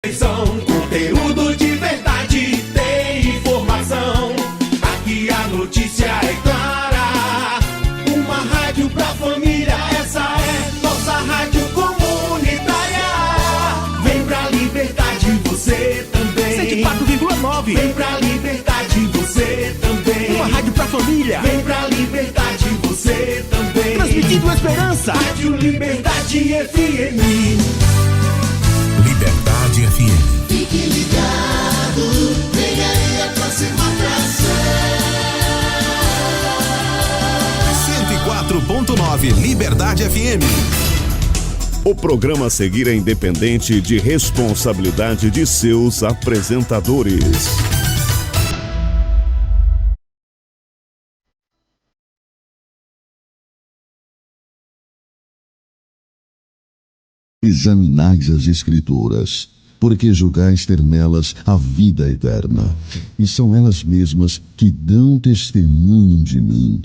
Conteúdo de verdade, tem informação. Aqui a notícia é clara. Uma rádio pra família, essa é nossa rádio comunitária. Vem pra Liberdade você também. 104,9. Vem pra Liberdade você também. Uma rádio pra família. Vem pra Liberdade você também. Transmitindo esperança. Rádio Liberdade FM. Liberdade FM. Fique ligado, vem aí a próxima atração. 104.9 Liberdade FM. O programa a seguir é independente de responsabilidade de seus apresentadores. Examinais as Escrituras, porque julgais ter nelas a vida eterna, e são elas mesmas que dão testemunho de mim.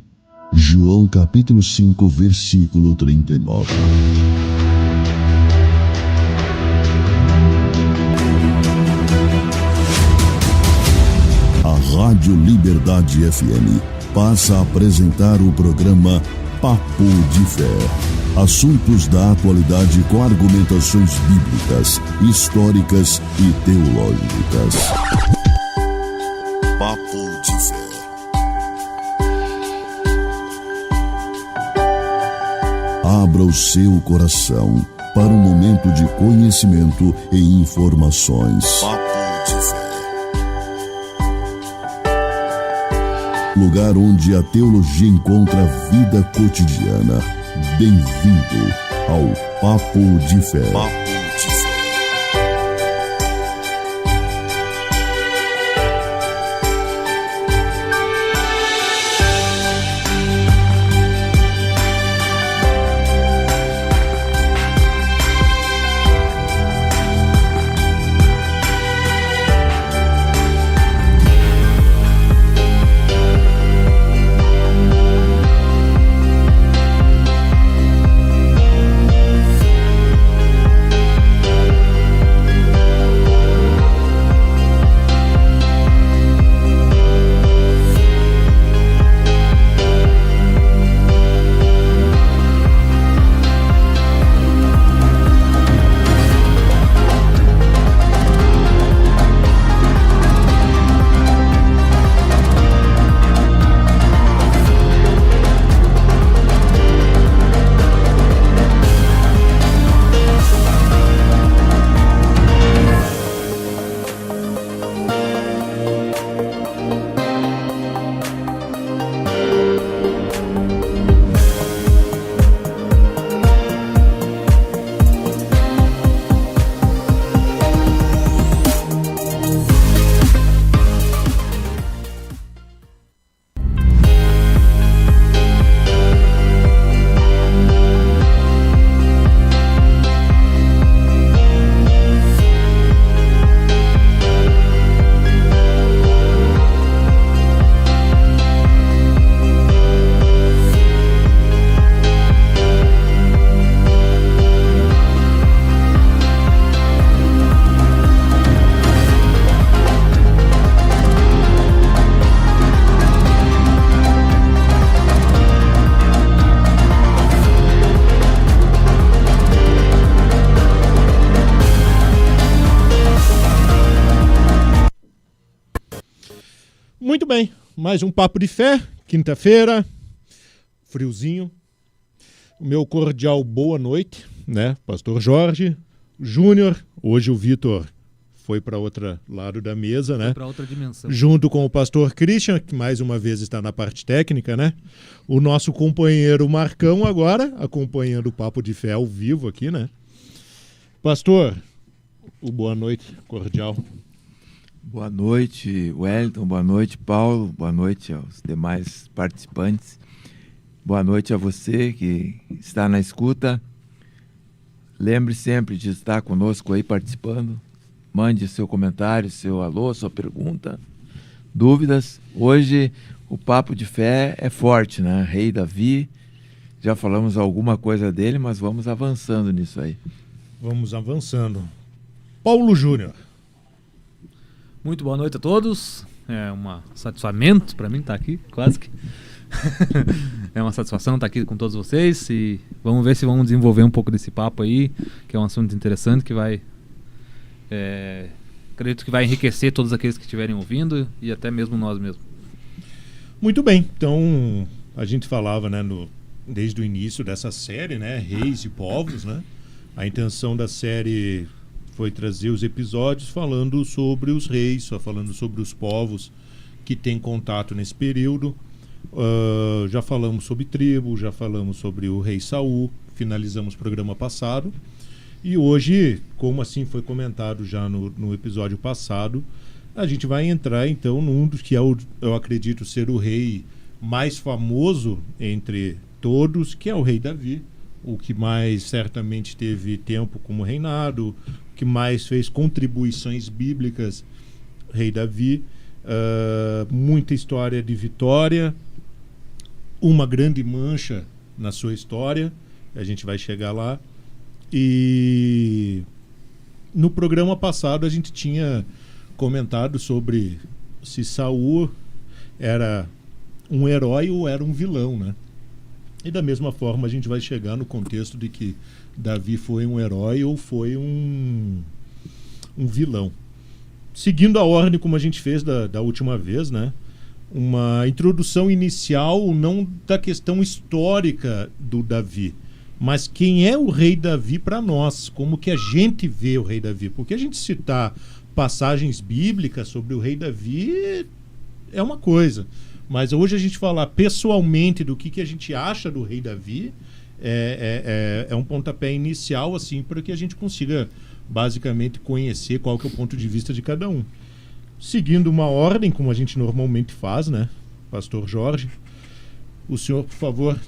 João capítulo 5, versículo 39. A Rádio Liberdade FM passa a apresentar o programa Papo de Fé. Assuntos da atualidade com argumentações bíblicas, históricas e teológicas. Papo de Fé. Abra o seu coração para um momento de conhecimento e informações. Papo de Fé. Lugar onde a teologia encontra vida cotidiana. Bem-vindo ao Papo de Fé. Papo de Fé. Muito bem, mais um Papo de Fé, quinta-feira, friozinho. O meu cordial boa noite, né? Pastor Jorge, Júnior, hoje o Vitor foi para outro lado da mesa, né? Para outra dimensão. Junto com o pastor Christian, que mais uma vez está na parte técnica, né? O nosso companheiro Marcão agora, acompanhando o Papo de Fé ao vivo aqui, né? Pastor, o boa noite cordial. Boa noite, Wellington. Boa noite, Paulo. Boa noite aos demais participantes. Boa noite a você que está na escuta. Lembre sempre de estar conosco aí participando. Mande seu comentário, seu alô, sua pergunta, dúvidas. Hoje o Papo de Fé é forte, né? Rei Davi. Já falamos alguma coisa dele, mas vamos avançando nisso aí. Vamos avançando. Paulo Júnior. Muito boa noite a todos. É um satisfamento para mim estar aqui, quase que. É uma satisfação estar aqui com todos vocês e vamos ver se vamos desenvolver um pouco desse papo aí, que é um assunto interessante que vai... acredito que vai enriquecer todos aqueles que estiverem ouvindo e até mesmo nós mesmos. Muito bem, então a gente falava, né, desde o início dessa série, né, Reis e Povos, né? A intenção da série foi trazer os episódios falando sobre os reis, falando sobre os povos que têm contato nesse período. Já falamos sobre tribo, já falamos sobre o rei Saul, finalizamos o programa passado. E hoje, como assim foi comentado já no episódio passado, a gente vai entrar então num dos que eu acredito ser o rei mais famoso entre todos, que é o rei Davi, o que mais certamente teve tempo como reinado, o que mais fez contribuições bíblicas, rei Davi. Muita história de vitória, uma grande mancha na sua história, a gente vai chegar lá. E no programa passado a gente tinha comentado sobre se Saul era um herói ou era um vilão, né? E da mesma forma a gente vai chegar no contexto de que Davi foi um herói ou foi um vilão. Seguindo a ordem como a gente fez da última vez, né? Uma introdução inicial não da questão histórica do Davi, mas quem é o rei Davi para nós, como que a gente vê o rei Davi. Porque a gente citar passagens bíblicas sobre o rei Davi é uma coisa, mas hoje a gente falar pessoalmente do que a gente acha do rei Davi é um pontapé inicial assim, para que a gente consiga basicamente conhecer qual que é o ponto de vista de cada um. Seguindo uma ordem, como a gente normalmente faz, né, Pastor Jorge, o senhor, por favor,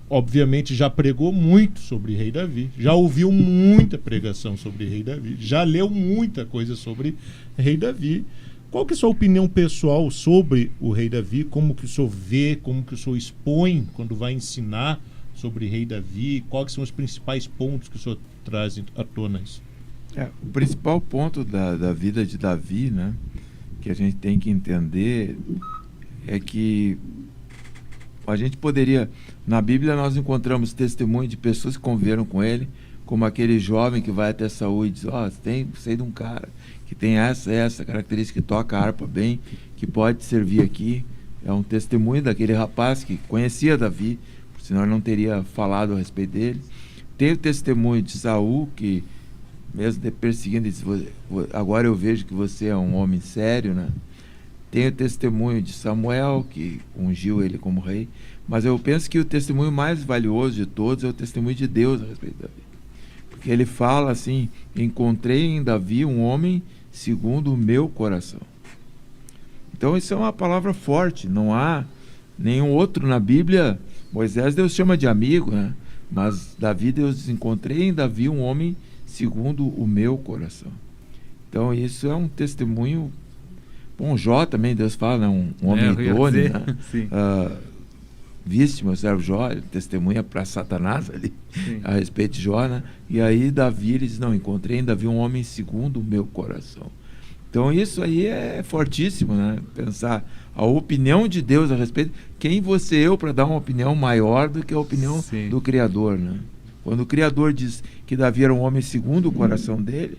obviamente já pregou muito sobre rei Davi, já ouviu muita pregação sobre rei Davi, já leu muita coisa sobre rei Davi. Qual que é a sua opinião pessoal sobre o rei Davi? Como que o senhor vê, como que o senhor expõe quando vai ensinar sobre rei Davi? Quais são os principais pontos que o senhor traz à tona isso? O principal ponto da vida de Davi, né, que a gente tem que entender é que a gente poderia... Na Bíblia nós encontramos testemunho de pessoas que conviveram com ele, como aquele jovem que vai até Saul e diz: sei de um cara que tem essa característica, que toca a harpa bem, que pode servir aqui. É um testemunho daquele rapaz que conhecia Davi, senão ele não teria falado a respeito dele. Tem o testemunho de Saul, que mesmo perseguindo, diz: agora eu vejo que você é um homem sério, né? Tem o testemunho de Samuel, que ungiu ele como rei. Mas eu penso que o testemunho mais valioso de todos é o testemunho de Deus a respeito de Davi. Porque ele fala assim: encontrei em Davi um homem segundo o meu coração. Então isso é uma palavra forte. Não há nenhum outro na Bíblia. Moisés Deus chama de amigo, né? Mas Davi, Deus diz: encontrei em Davi um homem segundo o meu coração. Então isso é um testemunho. Bom, Jó também Deus fala, né? Um homem idôneo, né? Viste meu servo Jó, testemunha para Satanás ali. Sim. A respeito de Jó, né? E aí Davi, ele diz: não, encontrei em Davi um homem segundo o meu coração. Então isso aí é fortíssimo, né? Pensar a opinião de Deus a respeito. Quem você eu para dar uma opinião maior do que a opinião Sim. do Criador, né? Quando o Criador diz que Davi era um homem segundo o coração dele,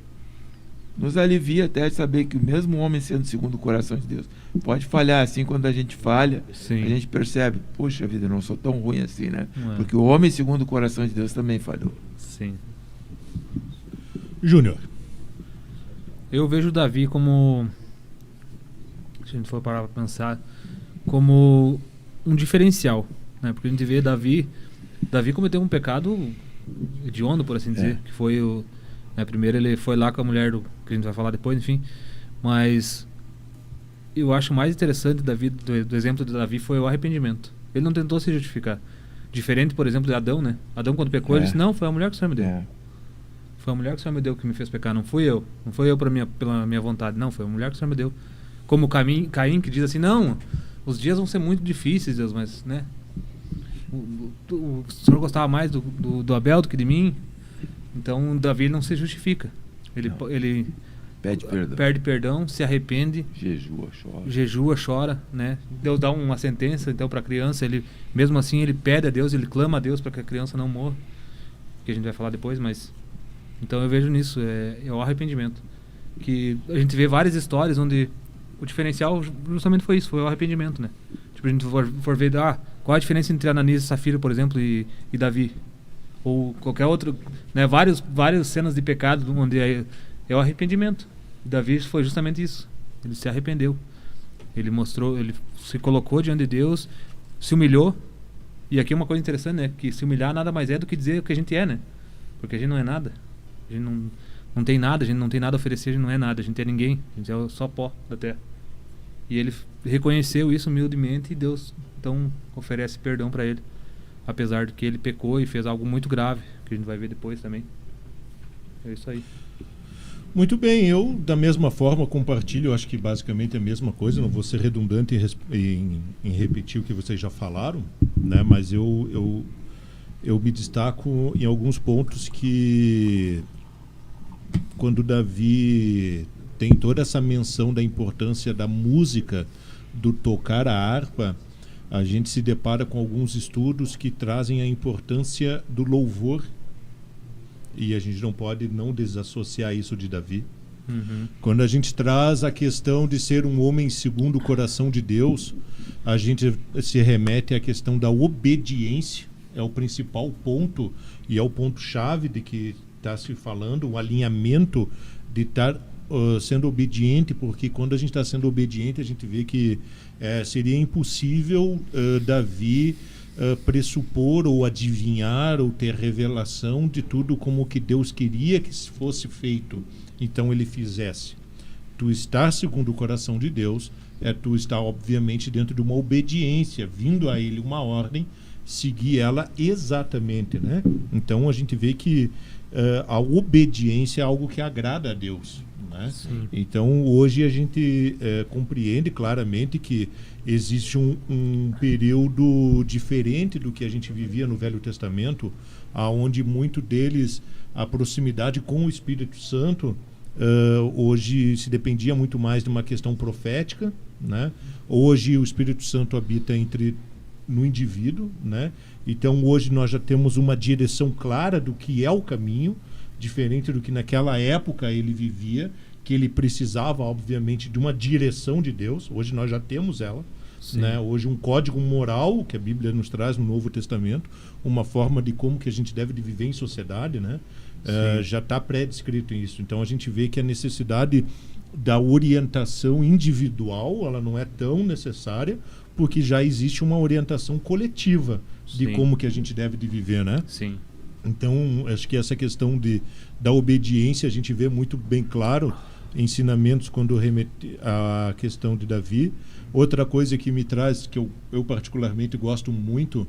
nos alivia até de saber que o mesmo homem sendo segundo o coração de Deus pode falhar. Assim, quando a gente falha, Sim. a gente percebe: poxa vida, eu não sou tão ruim assim, né? Porque o homem segundo o coração de Deus também falhou. Sim. Júnior. Eu vejo Davi como, se a gente for parar para pensar, como um diferencial, né? Porque a gente vê Davi cometeu um pecado hediondo, por assim dizer, que foi o... Primeiro ele foi lá com a mulher que a gente vai falar depois, enfim. Mas eu acho mais interessante do exemplo de Davi foi o arrependimento. Ele não tentou se justificar. Diferente, por exemplo, de Adão, né? Adão, quando pecou, ele disse: não, foi a mulher que o Senhor me deu. Foi a mulher que o Senhor me deu que me fez pecar, não fui eu. Não foi eu pela minha vontade. Não, foi a mulher que o Senhor me deu. Como Caim, que diz assim: não, os dias vão ser muito difíceis, Deus, mas, né? O Senhor gostava mais do Abel do que de mim. Então Davi não se justifica. Ele Pede perdão, se arrepende, jejua, chora, né? Deus dá uma sentença então para a criança, ele mesmo assim ele pede a Deus, ele clama a Deus para que a criança não morra, que a gente vai falar depois, mas então eu vejo nisso, é o arrependimento, que a gente vê várias histórias onde o diferencial justamente foi isso, foi o arrependimento, né? Tipo, a gente for ver, qual a diferença entre Ananias e Safira, por exemplo, e Davi, ou qualquer outro, né? Várias cenas de pecado onde é o arrependimento. Davi foi justamente isso. Ele se arrependeu. Ele se colocou diante de Deus, se humilhou. E aqui uma coisa interessante, né? Que se humilhar nada mais é do que dizer o que a gente é, né? Porque a gente não é nada. A gente não tem nada, a gente não tem nada a oferecer, a gente não é nada, a gente é ninguém. A gente é só pó da terra. E ele reconheceu isso humildemente e Deus então oferece perdão para ele. Apesar de que ele pecou e fez algo muito grave, que a gente vai ver depois também. É isso aí. Muito bem, eu da mesma forma compartilho, acho que basicamente é a mesma coisa, não vou ser redundante em repetir o que vocês já falaram, né? Mas eu me destaco em alguns pontos que quando Davi tem toda essa menção da importância da música, do tocar a harpa, a gente se depara com alguns estudos que trazem a importância do louvor. E a gente não pode não desassociar isso de Davi. Uhum. Quando a gente traz a questão de ser um homem segundo o coração de Deus, a gente se remete à questão da obediência. É o principal ponto e é o ponto-chave de que está se falando, o alinhamento de estar sendo obediente, porque quando a gente está sendo obediente, a gente vê que seria impossível Davi pressupor ou adivinhar ou ter revelação de tudo como que Deus queria que fosse feito, então ele fizesse. Tu estar segundo o coração de Deus tu estar obviamente dentro de uma obediência, vindo a ele uma ordem, seguir ela exatamente, né? Então a gente vê que a obediência é algo que agrada a Deus, né? Então hoje a gente compreende claramente que existe um período diferente do que a gente vivia no Velho Testamento, aonde muito deles a proximidade com o Espírito Santo hoje se dependia muito mais de uma questão profética, né? Hoje o Espírito Santo habita no indivíduo, né? Então hoje nós já temos uma direção clara do que é o caminho, diferente do que naquela época ele vivia, que ele precisava obviamente de uma direção de Deus. Hoje nós já temos ela, né? Hoje um código moral que a Bíblia nos traz no Novo Testamento, uma forma de como que a gente deve de viver em sociedade, né? Já está pré-descrito isso. Então a gente vê que a necessidade da orientação individual ela não é tão necessária, porque já existe uma orientação coletiva de como que a gente deve de viver, né? Sim. Então, acho que essa questão da obediência a gente vê muito bem claro ensinamentos quando remete à questão de Davi. Outra coisa que me traz, que eu particularmente gosto muito,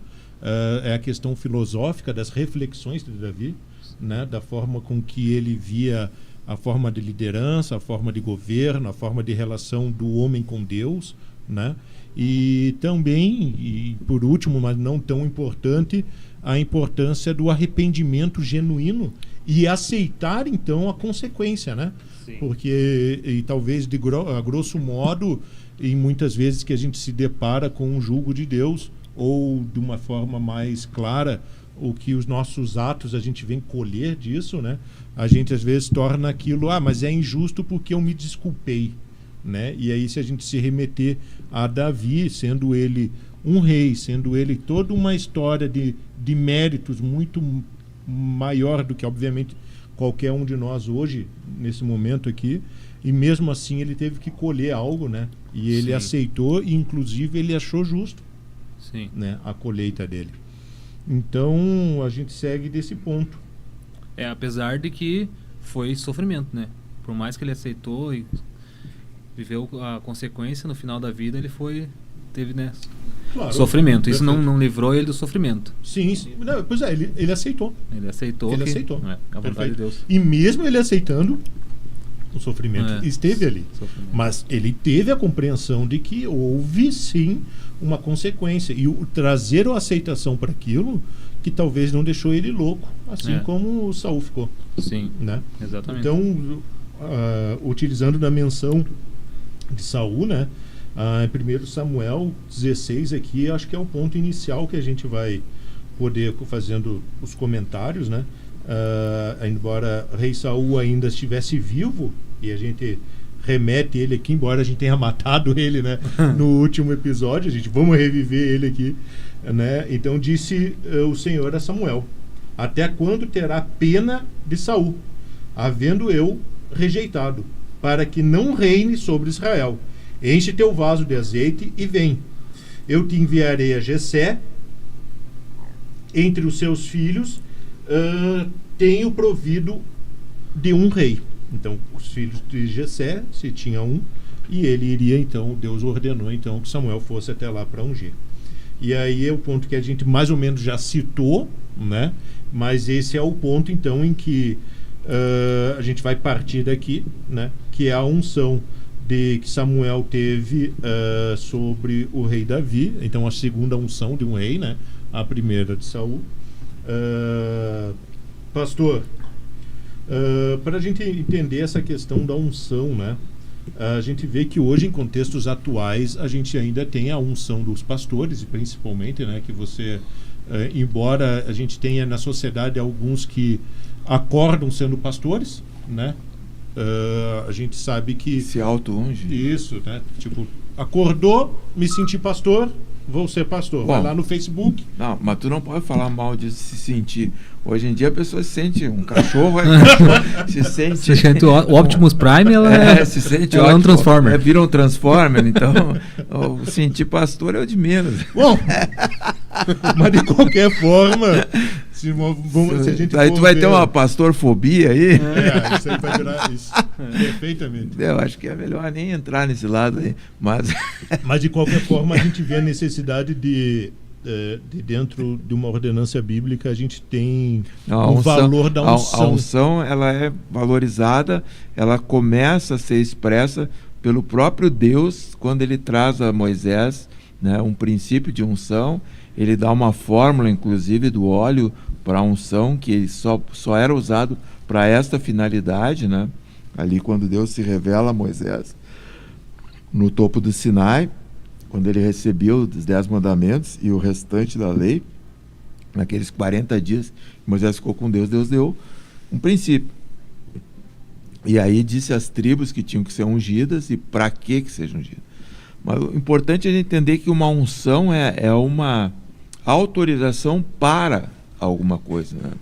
é a questão filosófica das reflexões de Davi, né? Da forma com que ele via a forma de liderança, a forma de governo, a forma de relação do homem com Deus, né? E também, e por último, mas não tão importante, a importância do arrependimento genuíno e aceitar então a consequência, né? Sim. Porque e talvez a grosso modo, e muitas vezes que a gente se depara com um jugo de Deus, ou de uma forma mais clara, o que os nossos atos a gente vem colher disso, né? A gente às vezes torna aquilo, mas é injusto porque eu me desculpei, né? E aí se a gente se remeter a Davi, sendo ele um rei, sendo ele toda uma história de méritos muito maior do que obviamente qualquer um de nós hoje, nesse momento aqui, e mesmo assim ele teve que colher algo, né? E ele aceitou e inclusive ele achou justo, né? A colheita dele. Então a gente segue desse ponto. Apesar de que foi sofrimento, né? Por mais que ele aceitou e viveu a consequência, no final da vida ele teve, né? Claro, sofrimento. Isso não livrou ele do sofrimento. Sim. Não, pois é, ele aceitou. Ele aceitou. Ele aceitou. A vontade de Deus. E mesmo ele aceitando, O sofrimento esteve ali. Mas ele teve a compreensão de que houve sim uma consequência. E trazer a aceitação para aquilo que talvez não deixou ele louco, assim como o Saul ficou. Sim, né? Exatamente. Então, utilizando da menção de Saul, né? Em 1 Samuel 16 aqui, acho que é o ponto inicial que a gente vai poder fazendo os comentários, né? Embora rei Saul ainda estivesse vivo, e a gente remete ele aqui, embora a gente tenha matado ele, né, no último episódio, vamos reviver ele aqui, né? Então disse o Senhor a Samuel: até quando terá pena de Saul, havendo eu rejeitado, para que não reine sobre Israel? Enche teu vaso de azeite e vem. Eu te enviarei a Jessé. Entre os seus filhos tenho provido de um rei. Então, os filhos de Jessé, se tinha um, e ele iria, então, Deus ordenou então que Samuel fosse até lá para ungir. E aí é o ponto que a gente mais ou menos já citou, né? Mas esse é o ponto então em que a gente vai partir daqui, né? Que é a unção que Samuel teve sobre o rei Davi. Então, a segunda unção de um rei, né? A primeira de Saul. Pastor, para a gente entender essa questão da unção, né? A gente vê que hoje, em contextos atuais, a gente ainda tem a unção dos pastores, e principalmente, né, que você, embora a gente tenha na sociedade alguns que acordam sendo pastores, né? A gente sabe que se auto-unge. Isso, né? Tipo, acordou, me senti pastor, vou ser pastor. Vai lá no Facebook. Não, mas tu não pode falar mal de se sentir. Hoje em dia a pessoa se sente um cachorro, se sente o Optimus Prime, ela se sente ela é um Transformer. Vira um Transformer, então o sentir pastor é o de menos. Bom, mas de qualquer forma, se a gente aí tu vai ter uma pastorfobia aí. Isso aí vai virar isso. Perfeitamente. Eu acho que é melhor nem entrar nesse lado aí. Mas de qualquer forma a gente vê a necessidade de dentro de uma ordenança bíblica a gente tem o valor da unção. A unção, ela é valorizada, ela começa a ser expressa pelo próprio Deus quando ele traz a Moisés, né, um princípio de unção. Ele dá uma fórmula, inclusive, do óleo para a unção, que só era usado para esta finalidade, né? Ali quando Deus se revela a Moisés no topo do Sinai, quando ele recebeu os 10 mandamentos e o restante da lei, naqueles 40 dias, Moisés ficou com Deus, Deus deu um princípio. E aí disse às tribos que tinham que ser ungidas e para que sejam ungidas. Mas o importante é entender que uma unção é uma autorização para alguma coisa, né?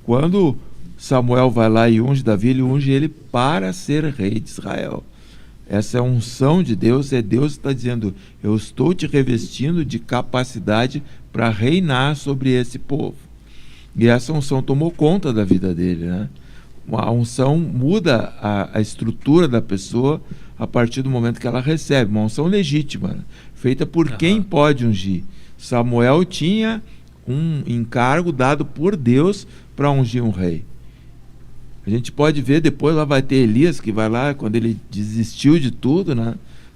Quando Samuel vai lá e unge Davi, ele unge ele para ser rei de Israel. Essa é a unção de Deus, Deus está dizendo: eu estou te revestindo de capacidade para reinar sobre esse povo. E essa unção tomou conta da vida dele, né? A unção muda a estrutura da pessoa a partir do momento que ela recebe. Uma unção legítima, né? Feita por quem pode ungir. Samuel tinha um encargo dado por Deus para ungir um rei. A gente pode ver depois, lá vai ter Elias, que vai lá, quando ele desistiu de tudo, né?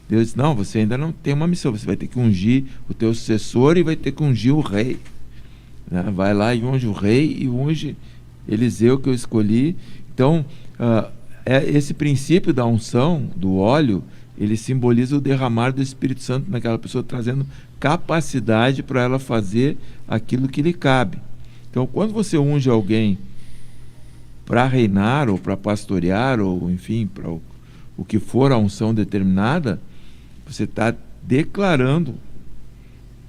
Deus disse: não, você ainda não tem uma missão, você vai ter que ungir o teu sucessor e vai ter que ungir o rei, né? Vai lá e unge o rei e unge Eliseu, que eu escolhi. Então, esse princípio da unção, do óleo, ele simboliza o derramar do Espírito Santo naquela pessoa, trazendo capacidade para ela fazer aquilo que lhe cabe. Então, quando você unge alguém para reinar, ou para pastorear, ou enfim, para o que for a unção determinada, você está declarando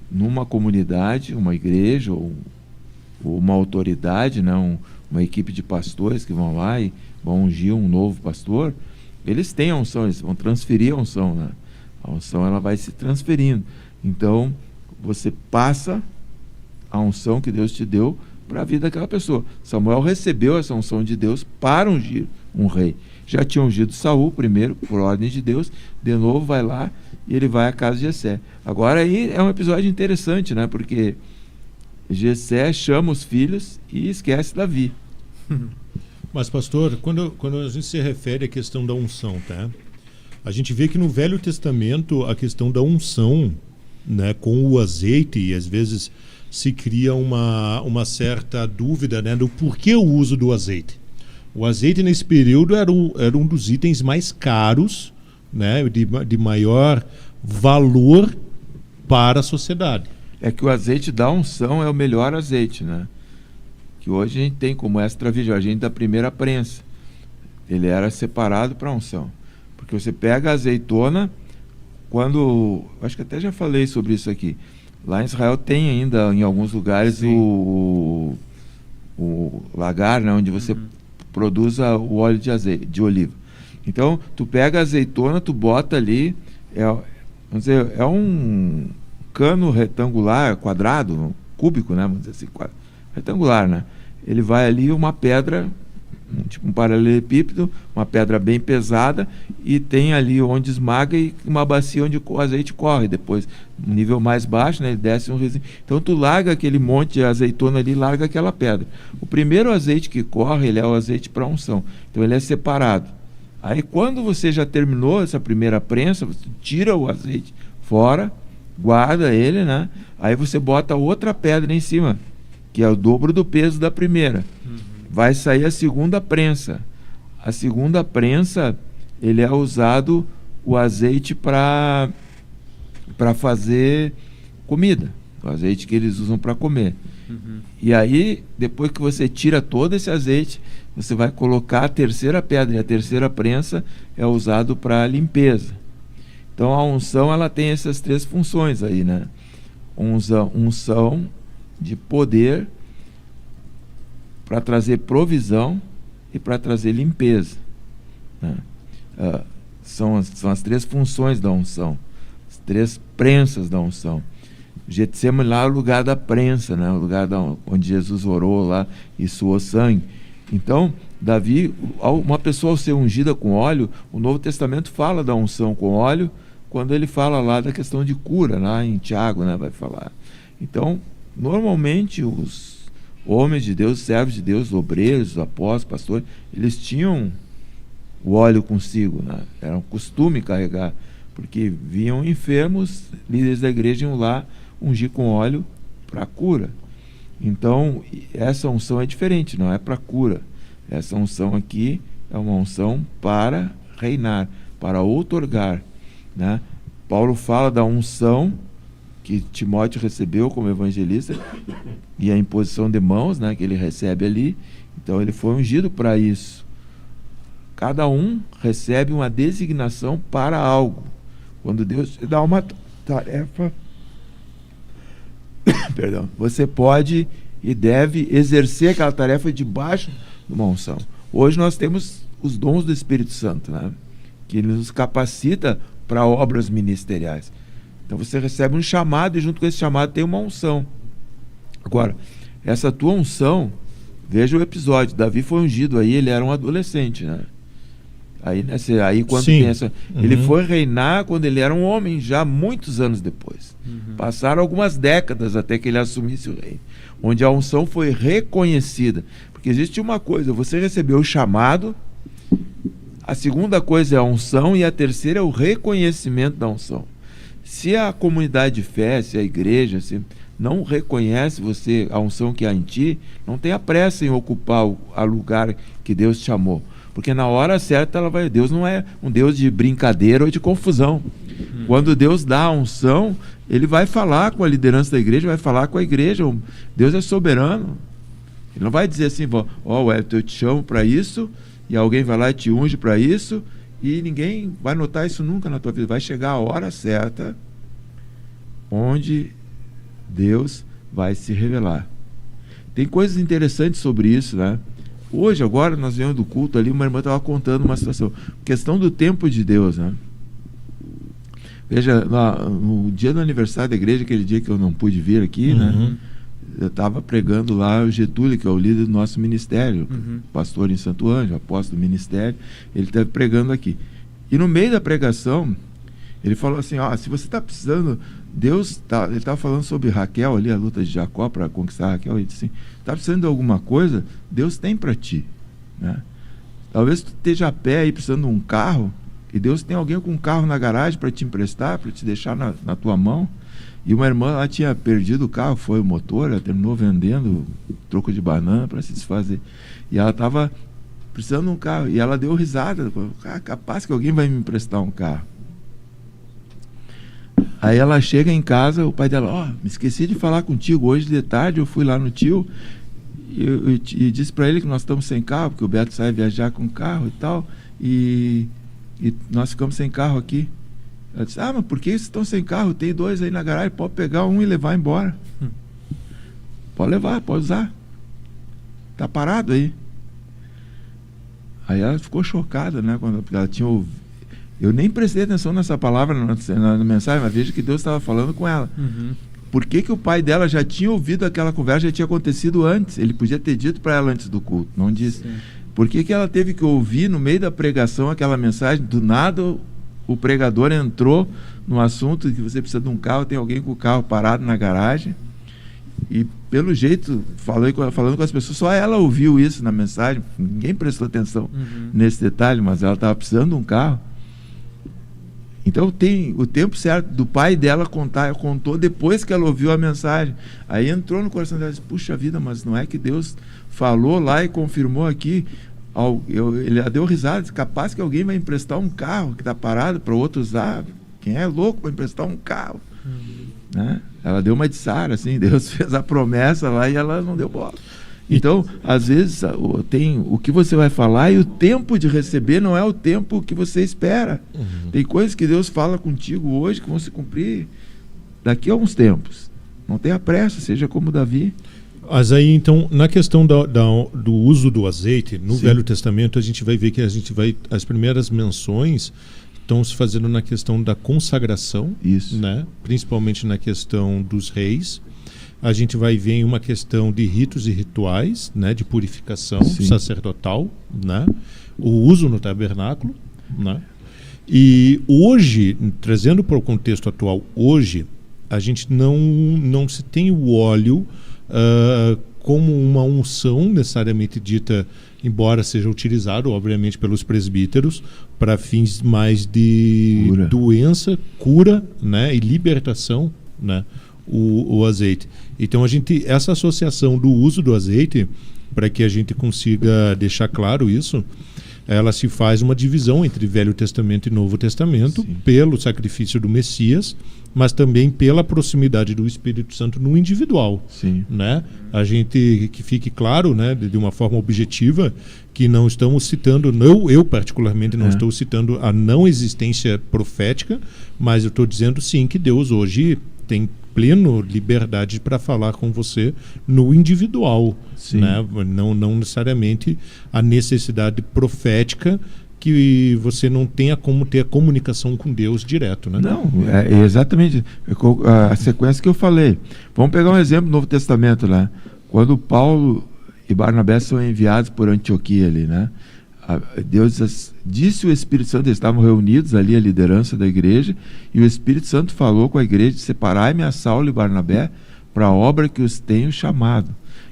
numa comunidade, uma igreja, ou uma autoridade, né, uma equipe de pastores que vão lá e vão ungir um novo pastor. Eles têm a unção, eles vão transferir a unção, né? A unção, ela vai se transferindo. Então, você passa a unção que Deus te deu para a vida daquela pessoa. Samuel recebeu essa unção de Deus para ungir um rei. Já tinha ungido Saul primeiro, por ordem de Deus, de novo vai lá e ele vai à casa de Jessé. Agora aí é um episódio interessante, né? Porque Jessé chama os filhos e esquece Davi. Mas, pastor, quando a gente se refere à questão da unção, tá? A gente vê que no Velho Testamento a questão da unção, né, com o azeite, e às vezes se cria uma certa dúvida, né, do porquê o uso do azeite. O azeite nesse período era um dos itens mais caros, né, de maior valor para a sociedade. É que o azeite da unção é o melhor azeite, né? Que hoje a gente tem como extra virgem, a gente da primeira prensa. Ele era separado para unção. Porque você pega a azeitona, acho que até já falei sobre isso aqui. Lá em Israel tem ainda, em alguns lugares, o lagar, né, onde você produz o óleo de oliva. Então, tu pega a azeitona, tu bota ali, vamos dizer, é um cano retangular, quadrado, cúbico, né, vamos dizer assim, retangular, né? Ele vai ali uma pedra, tipo um paralelepípedo, uma pedra bem pesada, e tem ali onde esmaga e uma bacia onde o azeite corre. Depois, no nível mais baixo, né, ele desce um riozinho. Então tu larga aquele monte de azeitona ali, larga aquela pedra. O primeiro azeite que corre, ele é o azeite para unção. Então ele é separado. Aí quando você já terminou essa primeira prensa, você tira o azeite fora, guarda ele, né? Aí você bota outra pedra em cima, que é o dobro do peso da primeira. Vai sair a segunda prensa. A segunda prensa, ele é usado o azeite para fazer comida. O azeite que eles usam para comer. E aí, depois que você tira todo esse azeite, você vai colocar a terceira pedra. E a terceira prensa é usado para limpeza. Então a unção, ela tem essas três funções aí, né? Unção de poder, para trazer provisão e para trazer limpeza, né? São as três funções da unção, as três prensas da unção. Getsemane lá é o lugar da prensa, né? O lugar onde Jesus orou lá e suou sangue. Então, Davi, uma pessoa ao ser ungida com óleo, o Novo Testamento fala da unção com óleo, quando ele fala lá da questão de cura, lá em Tiago, né? Vai falar. Então, normalmente os homens de Deus, servos de Deus, obreiros, apóstolos, pastores, eles tinham o óleo consigo, né? Era um costume carregar, porque vinham enfermos, líderes da igreja iam lá ungir com óleo para cura. Então, essa unção é diferente, não é para cura. Essa unção aqui é uma unção para reinar, para outorgar, né? Paulo fala da unção que Timóteo recebeu como evangelista e a imposição de mãos, né, que ele recebe ali. Então ele foi ungido para isso. Cada um recebe uma designação para algo. Quando Deus te dá uma tarefa, perdão, você pode e deve exercer aquela tarefa debaixo de uma unção. Hoje nós temos os dons do Espírito Santo, né, que ele nos capacita para obras ministeriais. Então você recebe um chamado e junto com esse chamado tem uma unção. Agora, essa tua unção, veja o episódio, Davi foi ungido aí, ele era um adolescente, né? Aí quando Sim. tem essa, ele foi reinar quando ele era um homem, já muitos anos depois. Passaram algumas décadas até que ele assumisse o reino, onde a unção foi reconhecida. Porque existe uma coisa, você recebeu o chamado, a segunda coisa é a unção e a terceira é o reconhecimento da unção. Se a comunidade de fé, se a igreja, se não reconhece você, a unção que há em ti, não tenha pressa em ocupar o lugar que Deus te chamou. Porque na hora certa ela vai. Deus não é um Deus de brincadeira ou de confusão. Quando Deus dá a unção, ele vai falar com a liderança da igreja, vai falar com a igreja. Deus é soberano. Ele não vai dizer assim, Wellington, eu te chamo para isso, e alguém vai lá e te unge para isso, e ninguém vai notar isso nunca na tua vida. Vai chegar a hora certa onde Deus vai se revelar. Tem coisas interessantes sobre isso, né? Hoje, agora, nós viemos do culto ali, uma irmã estava contando uma situação. Questão do tempo de Deus, né? Veja, no dia do aniversário da igreja, aquele dia que eu não pude vir aqui, né? Eu estava pregando lá o Getúlio, que é o líder do nosso ministério, pastor em Santo Ângelo, apóstolo do ministério, ele estava pregando aqui. E no meio da pregação, ele falou assim, se você está precisando, ele estava falando sobre Raquel ali, a luta de Jacó para conquistar Raquel, ele disse assim, está precisando de alguma coisa, Deus tem para ti. né? Talvez tu esteja a pé aí precisando de um carro e Deus tem alguém com um carro na garagem para te emprestar, para te deixar na tua mão. E uma irmã lá tinha perdido o carro, foi o motor, ela terminou vendendo troco de banana para se desfazer. E ela estava precisando de um carro. E ela deu risada. Capaz que alguém vai me emprestar um carro. Aí ela chega em casa, o pai dela, me esqueci de falar contigo. Hoje de tarde eu fui lá no tio e disse para ele que nós estamos sem carro, porque o Beto sai viajar com carro e tal. E nós ficamos sem carro aqui. Ela disse, mas por que vocês estão sem carro? Tem 2 aí na garagem, pode pegar um e levar embora. Pode levar, pode usar. Tá parado aí. Aí ela ficou chocada, né? Quando ela tinha ouvido. Eu nem prestei atenção nessa palavra na mensagem, mas veja que Deus estava falando com ela. Por que o pai dela já tinha ouvido aquela conversa, já tinha acontecido antes? Ele podia ter dito para ela antes do culto, não disse. Sim. Por que ela teve que ouvir no meio da pregação aquela mensagem? Do nada o pregador entrou no assunto que você precisa de um carro, tem alguém com o carro parado na garagem. E pelo jeito, falando com as pessoas, só ela ouviu isso na mensagem, ninguém prestou atenção nesse detalhe, mas ela estava precisando de um carro. Então tem o tempo certo do pai dela contou depois que ela ouviu a mensagem. Aí entrou no coração dela e disse, puxa vida, mas não é que Deus falou lá e confirmou aqui? Ele deu risada, disse, capaz que alguém vai emprestar um carro que está parado para o outro usar. Quem é louco para emprestar um carro? Né? Ela deu uma de Sara, assim, Deus fez a promessa lá e ela não deu bola. Então, às vezes, tem o que você vai falar e o tempo de receber não é o tempo que você espera. Tem coisas que Deus fala contigo hoje que vão se cumprir daqui a uns tempos. Não tenha pressa, seja como Davi. Mas aí, então, na questão do uso do azeite, no Velho Testamento, a gente vai ver que as primeiras menções estão se fazendo na questão da consagração, né? Principalmente na questão dos reis. A gente vai ver em uma questão de ritos e rituais, né, de purificação sacerdotal, né, o uso no tabernáculo, né, e hoje, trazendo para o contexto atual, hoje a gente não se tem o óleo como uma unção necessariamente dita, embora seja utilizado, obviamente, pelos presbíteros para fins mais de doença, cura, né, e libertação, né, o azeite. Então essa associação do uso do azeite, para que a gente consiga deixar claro isso, ela se faz uma divisão entre Velho Testamento e Novo Testamento, pelo sacrifício do Messias, mas também pela proximidade do Espírito Santo no individual, né? A gente, que fique claro, né, de uma forma objetiva, que não estamos citando, eu particularmente não estou citando a não existência profética, mas eu estou dizendo sim que Deus hoje tem pleno liberdade para falar com você no individual, né? Não necessariamente a necessidade profética que você não tenha como ter a comunicação com Deus direto, né? Não, é exatamente a sequência que eu falei. Vamos pegar um exemplo do Novo Testamento, né? Quando Paulo e Barnabé são enviados por Antioquia ali, né? Deus disse o Espírito Santo, eles estavam reunidos ali, a liderança da igreja, e o Espírito Santo falou com a igreja de separai-me a Saulo e Barnabé para a obra que os tenho chamado.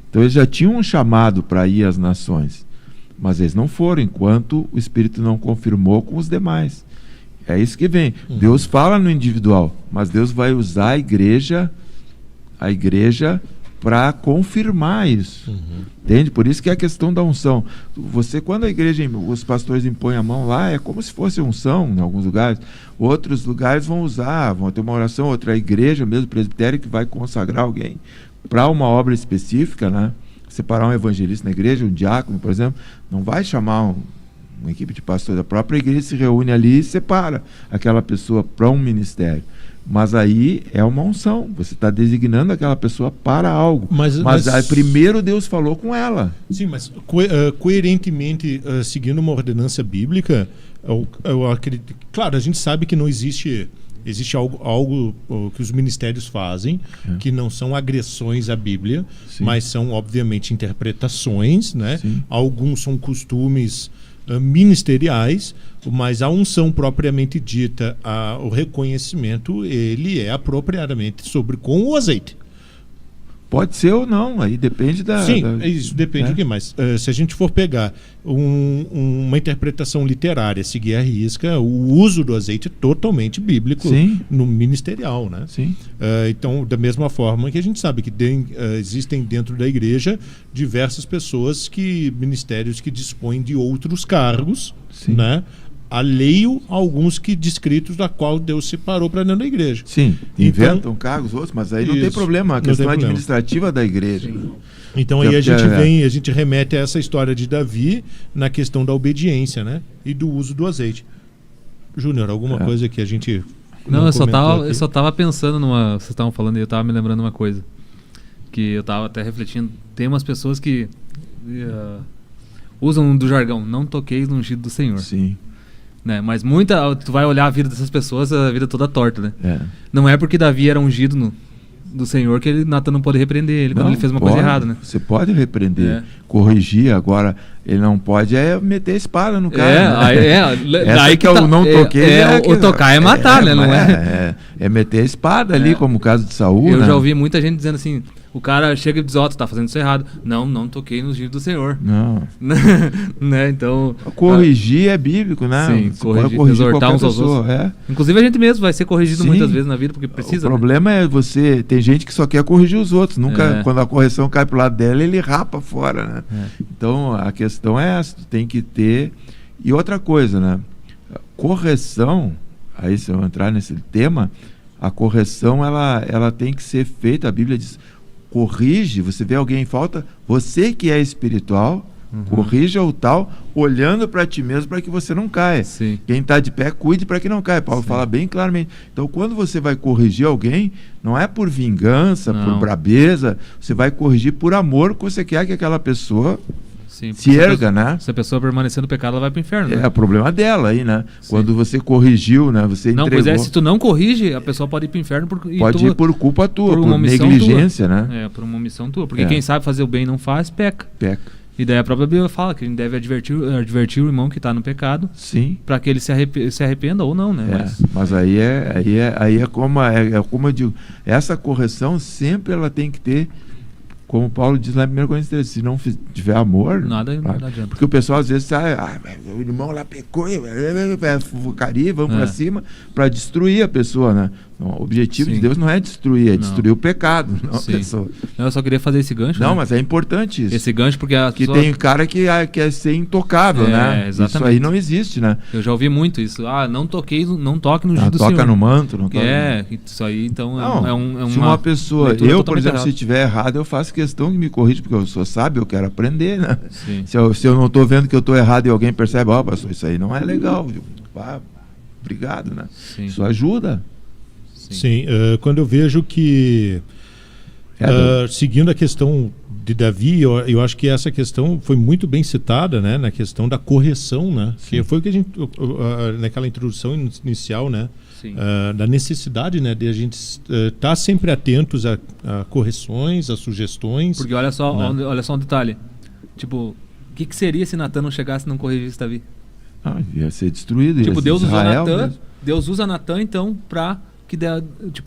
Então eles já tinham um chamado para ir às nações, mas eles não foram enquanto o Espírito não confirmou com os demais. É isso que vem. Deus fala no individual, mas Deus vai usar a igreja para confirmar isso. Entende? Por isso que é a questão da unção. Quando a igreja, os pastores impõem a mão lá, é como se fosse unção em alguns lugares. Outros lugares vão ter uma oração, outra igreja mesmo, presbitério, que vai consagrar alguém para uma obra específica, né? Separar um evangelista na igreja, um diácono, por exemplo, não vai chamar uma equipe de pastores. A própria igreja se reúne ali e separa aquela pessoa para um ministério. Mas aí é uma unção, você está designando aquela pessoa para algo. Mas aí, primeiro Deus falou com ela. Sim, mas coerentemente, seguindo uma ordenança bíblica, eu acredito. Claro, a gente sabe que não existe algo que os ministérios fazem, que não são agressões à Bíblia, mas são, obviamente, interpretações, né? Alguns são costumes ministeriais, mas a unção propriamente dita, o reconhecimento, ele é apropriadamente com o azeite. Pode ser ou não, aí depende da... Sim, isso depende do que mais. Se a gente for pegar uma interpretação literária, seguir a risca, o uso do azeite é totalmente bíblico. Sim. No ministerial, né? Sim. Então, da mesma forma que a gente sabe que existem dentro da igreja diversas pessoas ministérios que dispõem de outros cargos, Sim. né? Alheio a alguns que descritos da qual Deus separou para dentro da igreja. Sim, inventam cargos outros, mas aí não tem problema, a questão administrativa da igreja. Sim. Então aí a gente remete a essa história de Davi na questão da obediência, né? E do uso do azeite. Júnior, alguma coisa que a gente... Não, eu só tava pensando vocês estavam falando e eu tava me lembrando uma coisa. Que eu tava até refletindo. Tem umas pessoas que usam do jargão, não toqueis no ungido do Senhor. Sim. Né? Mas tu vai olhar a vida dessas pessoas, a vida toda torta, né? Não é porque Davi era ungido do Senhor que Natan não pode repreender ele quando ele fez uma coisa errada, né? Você pode repreender, corrigir, agora ele não pode meter a espada no cara. Aí que eu não toquei. O tocar é matar, né? Não é meter a espada ali, como o caso de Saul. Eu já ouvi muita gente dizendo assim, o cara chega e diz, tu tá fazendo isso errado. Não toquei nos ungido do Senhor. Não. Né? Então... Corrigir é bíblico, né? Sim, corrigir exortar uns aos outros. Inclusive a gente mesmo vai ser corrigido muitas vezes na vida, porque precisa. O problema é tem gente que só quer corrigir os outros. Nunca, quando a correção cai pro lado dela, ele rapa fora, né? Então a questão é essa, tu tem que ter. E outra coisa, né? Correção, aí se eu entrar nesse tema, a correção ela tem que ser feita, a Bíblia diz, corrige, você vê alguém em falta, você que é espiritual, corrija o tal, olhando para ti mesmo para que você não caia. Sim. Quem está de pé, cuide para que não caia. Paulo fala bem claramente. Então, quando você vai corrigir alguém, não é por vingança, por brabeza, você vai corrigir por amor, que você quer que aquela pessoa se erga, né? Se a pessoa permanecer no pecado, ela vai pro inferno. Né? É o problema dela aí, né? Sim. Quando você corrigiu, né? Você entregou. Pois se tu não corrige, a pessoa pode ir pro inferno pode ir por culpa tua, por negligência, tua. Né? Por uma omissão tua. Porque quem sabe fazer o bem e não faz, peca. E daí a própria Bíblia fala que a gente deve advertir o irmão que está no pecado, para que ele se arrependa ou não, né? Mas aí é como eu digo, essa correção sempre ela tem que ter, como Paulo diz lá em 1 Coríntios 13, se não tiver amor, nada adianta. Porque o pessoal às vezes o irmão lá pecou, focaria, vamos para cima para destruir a pessoa, né? Então, o objetivo de Deus não é destruir, destruir o pecado, não a pessoa. Eu só queria fazer esse gancho. Não, mas é importante isso. Esse gancho porque tem cara que quer ser intocável, né? Exatamente. Isso aí não existe, né? Eu já ouvi muito isso. Não toque no ungido do Senhor. Senhor. Toca no manto, não toca. Isso aí então se uma pessoa, eu, por exemplo, se estiver errado, eu faço questão que me corrija, porque eu sou sábio, eu quero aprender, né? Se eu não estou vendo que eu estou errado e alguém percebe, pastor, isso aí não é legal, viu? Obrigado, né? Isso ajuda. Sim, quando eu vejo que seguindo a questão de Davi, eu acho que essa questão foi muito bem citada, né, na questão da correção, né, que foi o que a gente naquela introdução inicial, né, da necessidade, né, de a gente estar sempre atentos a correções, a sugestões. Porque olha só um detalhe, tipo, o que seria se Natan não chegasse e não corrigisse Davi? Ia ser destruído. Tipo, Deus usou Natan, Deus usa Natan então para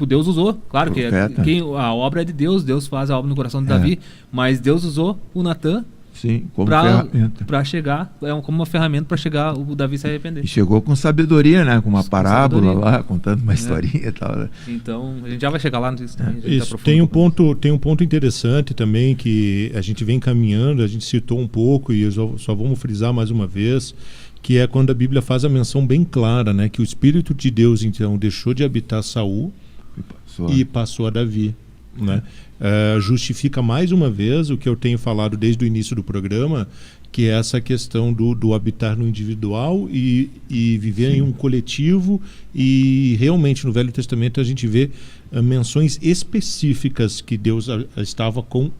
Deus usou, claro que a obra é de Deus, Deus faz a obra no coração de Davi, mas Deus usou o Natan como ferramenta para chegar, como uma ferramenta para chegar o Davi se arrepender. E chegou com sabedoria, né? Com uma parábola lá, contando uma historinha e tal. Né? Então, a gente já vai chegar lá nisso também. Isso, tem um ponto interessante também que a gente vem caminhando, a gente citou um pouco e só vamos frisar mais uma vez, que é quando a Bíblia faz a menção bem clara, né, que o Espírito de Deus então deixou de habitar Saul e passou a Davi, né? Justifica mais uma vez o que eu tenho falado desde o início do programa, que é essa questão do habitar no individual e viver em um coletivo, e realmente no Velho Testamento a gente vê menções específicas que Deus estava com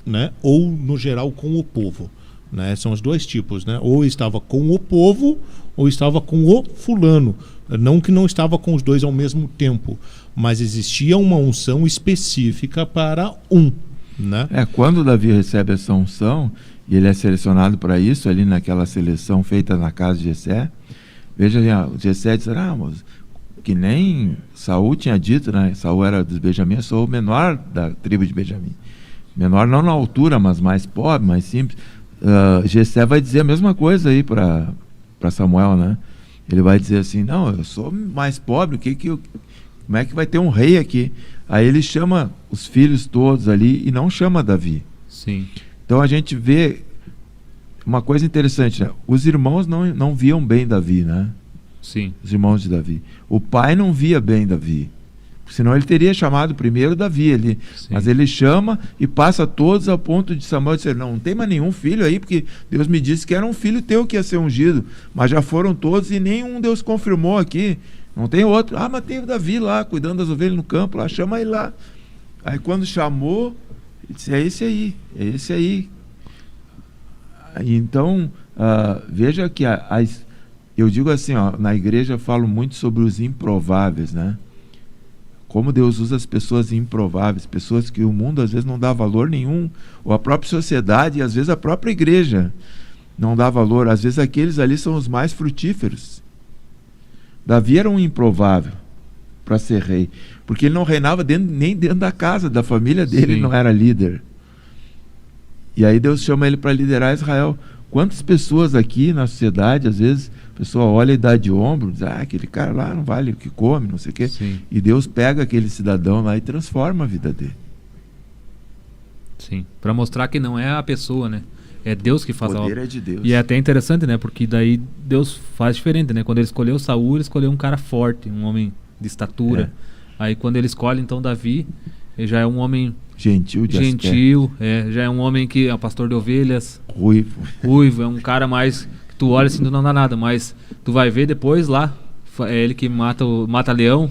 né, ou no geral com o povo. Né? São os dois tipos, né? Ou estava com o povo ou estava com o fulano. Não que não estava com os dois ao mesmo tempo, mas existia uma unção específica para né? Quando Davi recebe essa unção e ele é selecionado para isso, ali naquela seleção feita na casa de Jessé, veja ali, Jessé diz, que nem Saul tinha dito, né? Saul era dos Benjamim, eu sou o menor da tribo de Benjamim. Menor não na altura, mas mais pobre, mais simples. Jessé vai dizer a mesma coisa aí para Samuel, né? Ele vai dizer assim, não, eu sou mais pobre, como é que vai ter um rei aqui? Aí ele chama os filhos todos ali e não chama Davi. Sim. Então a gente vê uma coisa interessante, né? Os irmãos não viam bem Davi, né? Sim. Os irmãos de Davi. O pai não via bem Davi. Senão ele teria chamado primeiro Davi ali. Sim. Mas ele chama e passa todos ao ponto de Samuel dizer, não tem mais nenhum filho aí, porque Deus me disse que era um filho teu que ia ser ungido. Mas já foram todos e nenhum Deus confirmou aqui. Não tem outro. Ah, mas tem o Davi lá, cuidando das ovelhas no campo lá, chama ele lá. Aí quando chamou, ele disse, é esse aí. Então, veja que eu digo assim, ó, na igreja eu falo muito sobre os improváveis, né? Como Deus usa as pessoas improváveis, pessoas que o mundo às vezes não dá valor nenhum, ou a própria sociedade, e às vezes a própria igreja não dá valor. Às vezes aqueles ali são os mais frutíferos. Davi era um improvável para ser rei, porque ele não reinava nem dentro da casa, da família dele. Sim. Ele não era líder. E aí Deus chama ele para liderar Israel. Quantas pessoas aqui na sociedade, às vezes, a pessoa olha e dá de ombro, diz, aquele cara lá não vale o que come, não sei o quê. Sim. E Deus pega aquele cidadão lá e transforma a vida dele. Sim, para mostrar que não é a pessoa, né? É Deus que faz a obra. O poder é de Deus. E é até interessante, né? Porque daí Deus faz diferente, né? Quando ele escolheu Saul, ele escolheu um cara forte, um homem de estatura. Aí quando ele escolhe então Davi, ele já é um homem gentil, já é um homem que é um pastor de ovelhas, ruivo, é um cara mais que tu olha assim, não dá nada, mas tu vai ver depois lá, é ele que mata leão,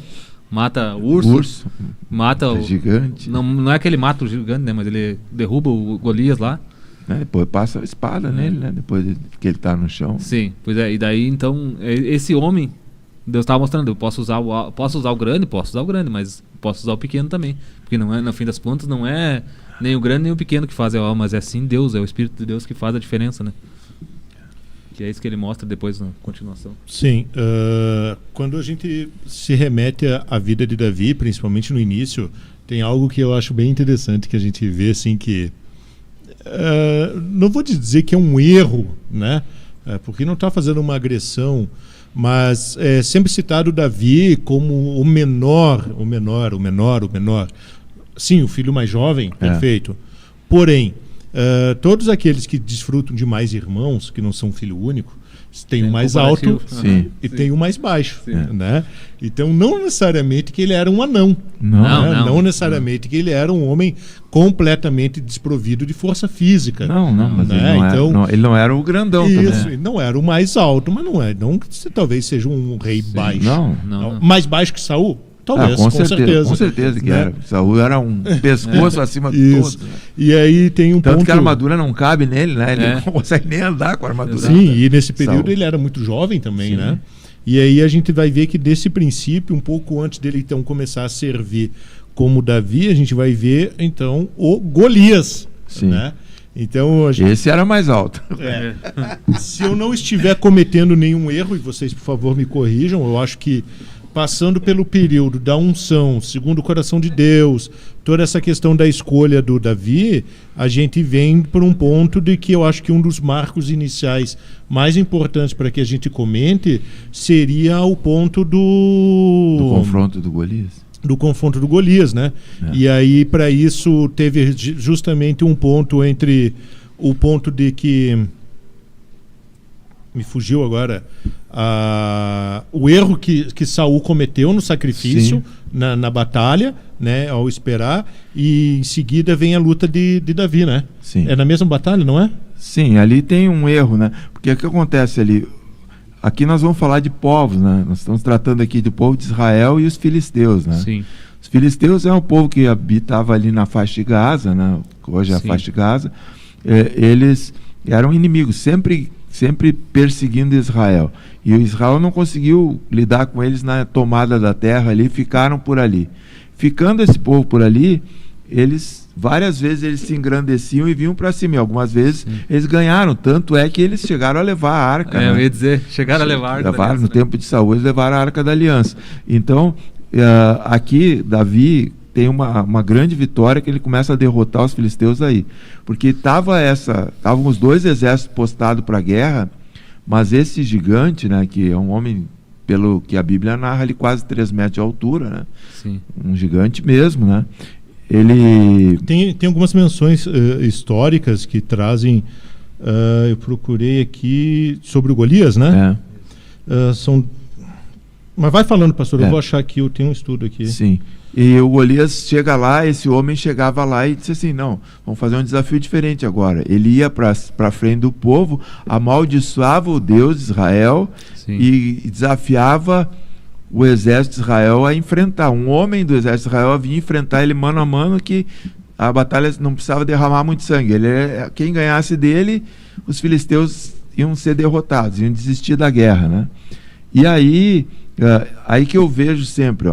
mata urso, mata o gigante. Não é que ele mata o gigante, né? Mas ele derruba o Golias lá. Depois passa a espada nele, né? Depois que ele tá no chão. Sim, pois é. E daí então esse homem, Deus estava mostrando, eu posso usar o grande, mas posso usar o pequeno também, porque não é, no fim das contas, não é nem o grande nem o pequeno que faz a obra, mas é sim Deus, é o Espírito de Deus que faz a diferença, né? Que é isso que ele mostra depois na continuação. Sim, quando a gente se remete à vida de Davi, principalmente no início, tem algo que eu acho bem interessante que a gente vê assim que não vou dizer que é um erro, né? Porque não está fazendo uma agressão, mas é sempre citado Davi como o menor. Sim, o filho mais jovem, perfeito. Porém, todos aqueles que desfrutam de mais irmãos, que não são filho único, tem o mais alto e tem o mais baixo, né? Então não necessariamente que ele era um anão, não necessariamente que ele era um homem completamente desprovido de força física. Mas né? ele não era o grandão isso, também. Ele não era o mais alto, mas não que talvez seja um rei baixo. Não. Mais baixo que Saul? Talvez, com certeza que era. Saul era um pescoço acima de todos. Né? E aí tem um tanto ponto... que a armadura não cabe nele, né? Ele não consegue nem andar com a armadura. Sim, e nesse período ele era muito jovem também, né? E aí a gente vai ver que desse princípio, um pouco antes dele então começar a servir como Davi, a gente vai ver então o Golias, né? Então, esse era mais alto. Se eu não estiver cometendo nenhum erro, e vocês por favor me corrijam, eu acho que passando pelo período da unção, segundo o coração de Deus, toda essa questão da escolha do Davi, a gente vem por um ponto de que eu acho que um dos marcos iniciais mais importantes para que a gente comente seria o ponto do confronto do Golias. Do confronto do Golias, né? E aí, para isso, teve justamente um ponto entre o ponto de que... Me fugiu agora. O erro que Saul cometeu no sacrifício, na batalha, né, ao esperar, e em seguida vem a luta de Davi, né? Sim. É na mesma batalha, não é? Sim, ali tem um erro, né? Porque o que acontece ali? Aqui nós vamos falar de povos, né? Nós estamos tratando aqui do povo de Israel e os filisteus, né? Sim. Os filisteus é um povo que habitava ali na faixa de Gaza, né? Hoje é a faixa de Gaza. Eles eram inimigos, sempre perseguindo Israel. E o Israel não conseguiu lidar com eles na tomada da terra ali, ficaram por ali. Ficando esse povo por ali, várias vezes eles se engrandeciam e vinham para cima. E algumas vezes eles ganharam, tanto é que eles chegaram a levar a arca. Eu ia dizer, chegaram a levar a arca da aliança. No tempo de Saul, eles levaram a arca da aliança. Então, aqui, Davi tem uma grande vitória, que ele começa a derrotar os filisteus aí. Porque estavam os 2 exércitos postados para a guerra, mas esse gigante, né, que é um homem, pelo que a Bíblia narra, ele quase 3 metros de altura, né? Sim. Um gigante mesmo, né? Ele... Tem algumas menções históricas que trazem, eu procurei aqui, sobre o Golias, né? Mas vai falando, pastor, eu vou achar aqui, eu tenho um estudo aqui. Sim. E o Golias chega lá, esse homem chegava lá e disse assim, não, vamos fazer um desafio diferente agora. Ele ia para frente do povo, amaldiçoava o Deus de Israel e desafiava o exército de Israel a enfrentar. Um homem do exército de Israel vinha enfrentar ele mano a mano, que a batalha não precisava derramar muito sangue. Quem ganhasse dele, os filisteus iam ser derrotados, iam desistir da guerra, né? E aí que eu vejo sempre,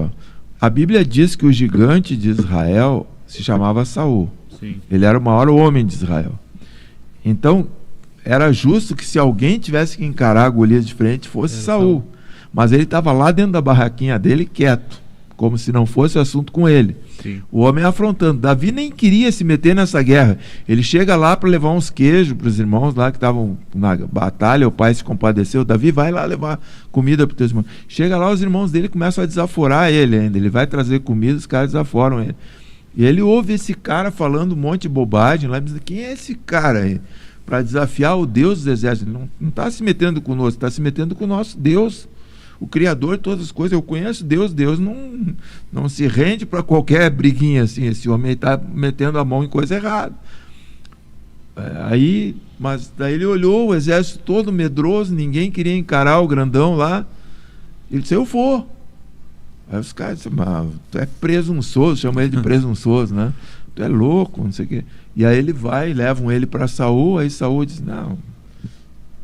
a Bíblia diz que o gigante de Israel se chamava Saul. Sim. Ele era o maior homem de Israel. Então, era justo que se alguém tivesse que encarar Golias de frente, fosse Saul. Mas ele estava lá dentro da barraquinha dele, quieto, como se não fosse assunto com ele. Sim. O homem afrontando. Davi nem queria se meter nessa guerra. Ele chega lá para levar uns queijos para os irmãos lá que estavam na batalha. O pai se compadeceu. Davi, vai lá levar comida para os teus irmãos. Chega lá, os irmãos dele começam a desaforar ele ainda. Ele vai trazer comida, os caras desaforam ele. E ele ouve esse cara falando um monte de bobagem lá, e diz, quem é esse cara aí? Para desafiar o Deus dos exércitos. Ele não está se metendo conosco, está se metendo com o nosso Deus, o Criador de todas as coisas. Eu conheço Deus. Deus não se rende para qualquer briguinha assim. Esse homem está metendo a mão em coisa errada. Mas daí ele olhou o exército todo medroso, ninguém queria encarar o grandão lá. Ele disse, eu vou. Aí os caras disseram, mas tu é presunçoso, chama ele de presunçoso, né? Tu é louco, não sei o quê. E aí ele vai, levam ele para Saul, aí Saul diz, não,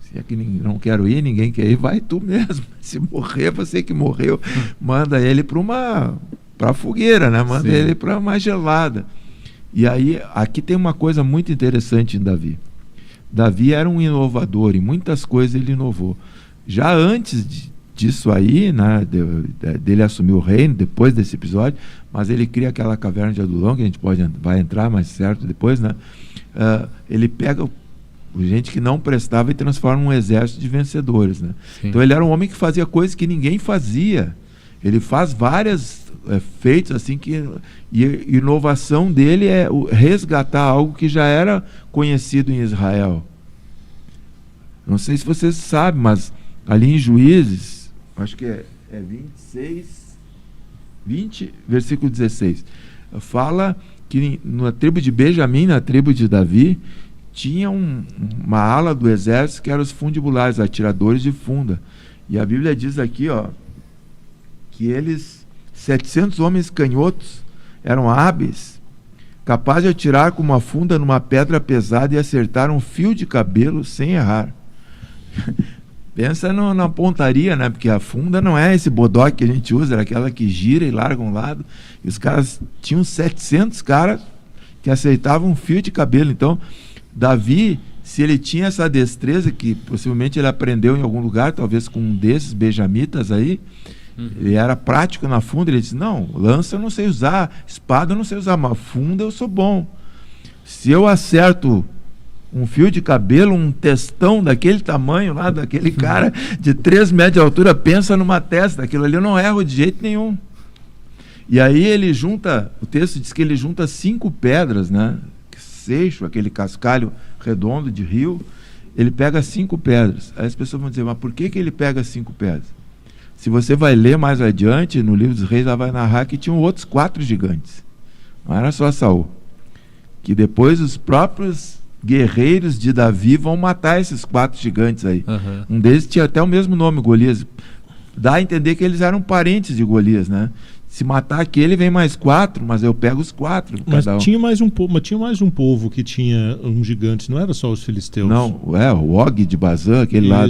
se é que não quero ir, ninguém quer ir, vai tu mesmo. Se morrer, você que morreu. Manda ele para a fogueira, né? Manda ele para uma gelada. E aí, aqui tem uma coisa muito interessante em Davi. Davi era um inovador, em muitas coisas ele inovou. Já antes disso aí, né, dele assumir o reino, depois desse episódio, mas ele cria aquela caverna de Adulão, que a gente vai entrar mais certo depois, né? Ele pega gente que não prestava e transforma um exército de vencedores, né? Então ele era um homem que fazia coisas que ninguém fazia. Ele faz vários feitos assim, e a inovação dele é resgatar algo que já era conhecido em Israel. Não sei se vocês sabem, mas ali em Juízes, acho que é 20, versículo 16, fala que na tribo de Benjamim, na tribo de Davi, tinha uma ala do exército que eram os fundibulares, atiradores de funda. E a Bíblia diz aqui, que 700 homens canhotos, eram hábeis, capazes de atirar com uma funda numa pedra pesada e acertar um fio de cabelo sem errar. Pensa na pontaria, né? Porque a funda não é esse bodoque que a gente usa, era aquela que gira e larga um lado. E os caras tinham 700 caras que acertavam um fio de cabelo. Então, Davi, se ele tinha essa destreza, que possivelmente ele aprendeu em algum lugar, talvez com um desses benjamitas aí, ele era prático na funda, ele disse, não, lança eu não sei usar, espada eu não sei usar, mas funda eu sou bom. Se eu acerto um fio de cabelo, um testão daquele tamanho lá, daquele cara de 3 metros de altura, pensa numa testa, aquilo ali eu não erro de jeito nenhum. E aí ele junta, o texto diz que ele junta 5 pedras, né? Seixo, aquele cascalho redondo de rio, ele pega 5 pedras. Aí as pessoas vão dizer, mas por que ele pega 5 pedras? Se você vai ler mais adiante, no livro dos reis, ela vai narrar que tinham outros 4 gigantes. Não era só Saul. Que depois os próprios guerreiros de Davi vão matar esses 4 gigantes aí. Um deles tinha até o mesmo nome, Golias. Dá a entender que eles eram parentes de Golias, né? se matar aquele, vem mais 4, mas eu pego os 4. Mas tinha mais um povo que tinha um gigante, não era só os filisteus. Não, o Og de Bazã, aquele lá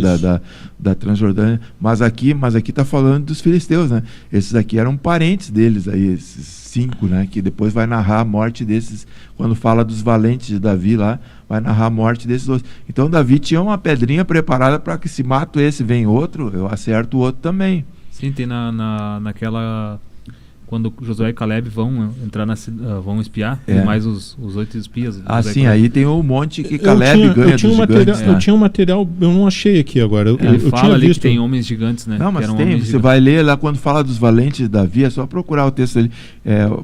da Transjordânia. Mas aqui tá falando dos filisteus, né? Esses aqui eram parentes deles aí, esses 5, né? Que depois vai narrar a morte desses, quando fala dos valentes de Davi lá, vai narrar a morte desses outros. Então Davi tinha uma pedrinha preparada para que se mato esse, vem outro, eu acerto o outro também. Sim, tem naquela... Quando Josué e Caleb vão entrar vão espiar, tem mais os 8 espias. Sim, aí tem o monte que Caleb ganha dos gigantes. Eu tinha um material, eu não achei aqui agora. Ele fala ali que tem homens gigantes, né? Não, mas tem, você vai ler lá quando fala dos valentes de Davi, é só procurar o texto ali,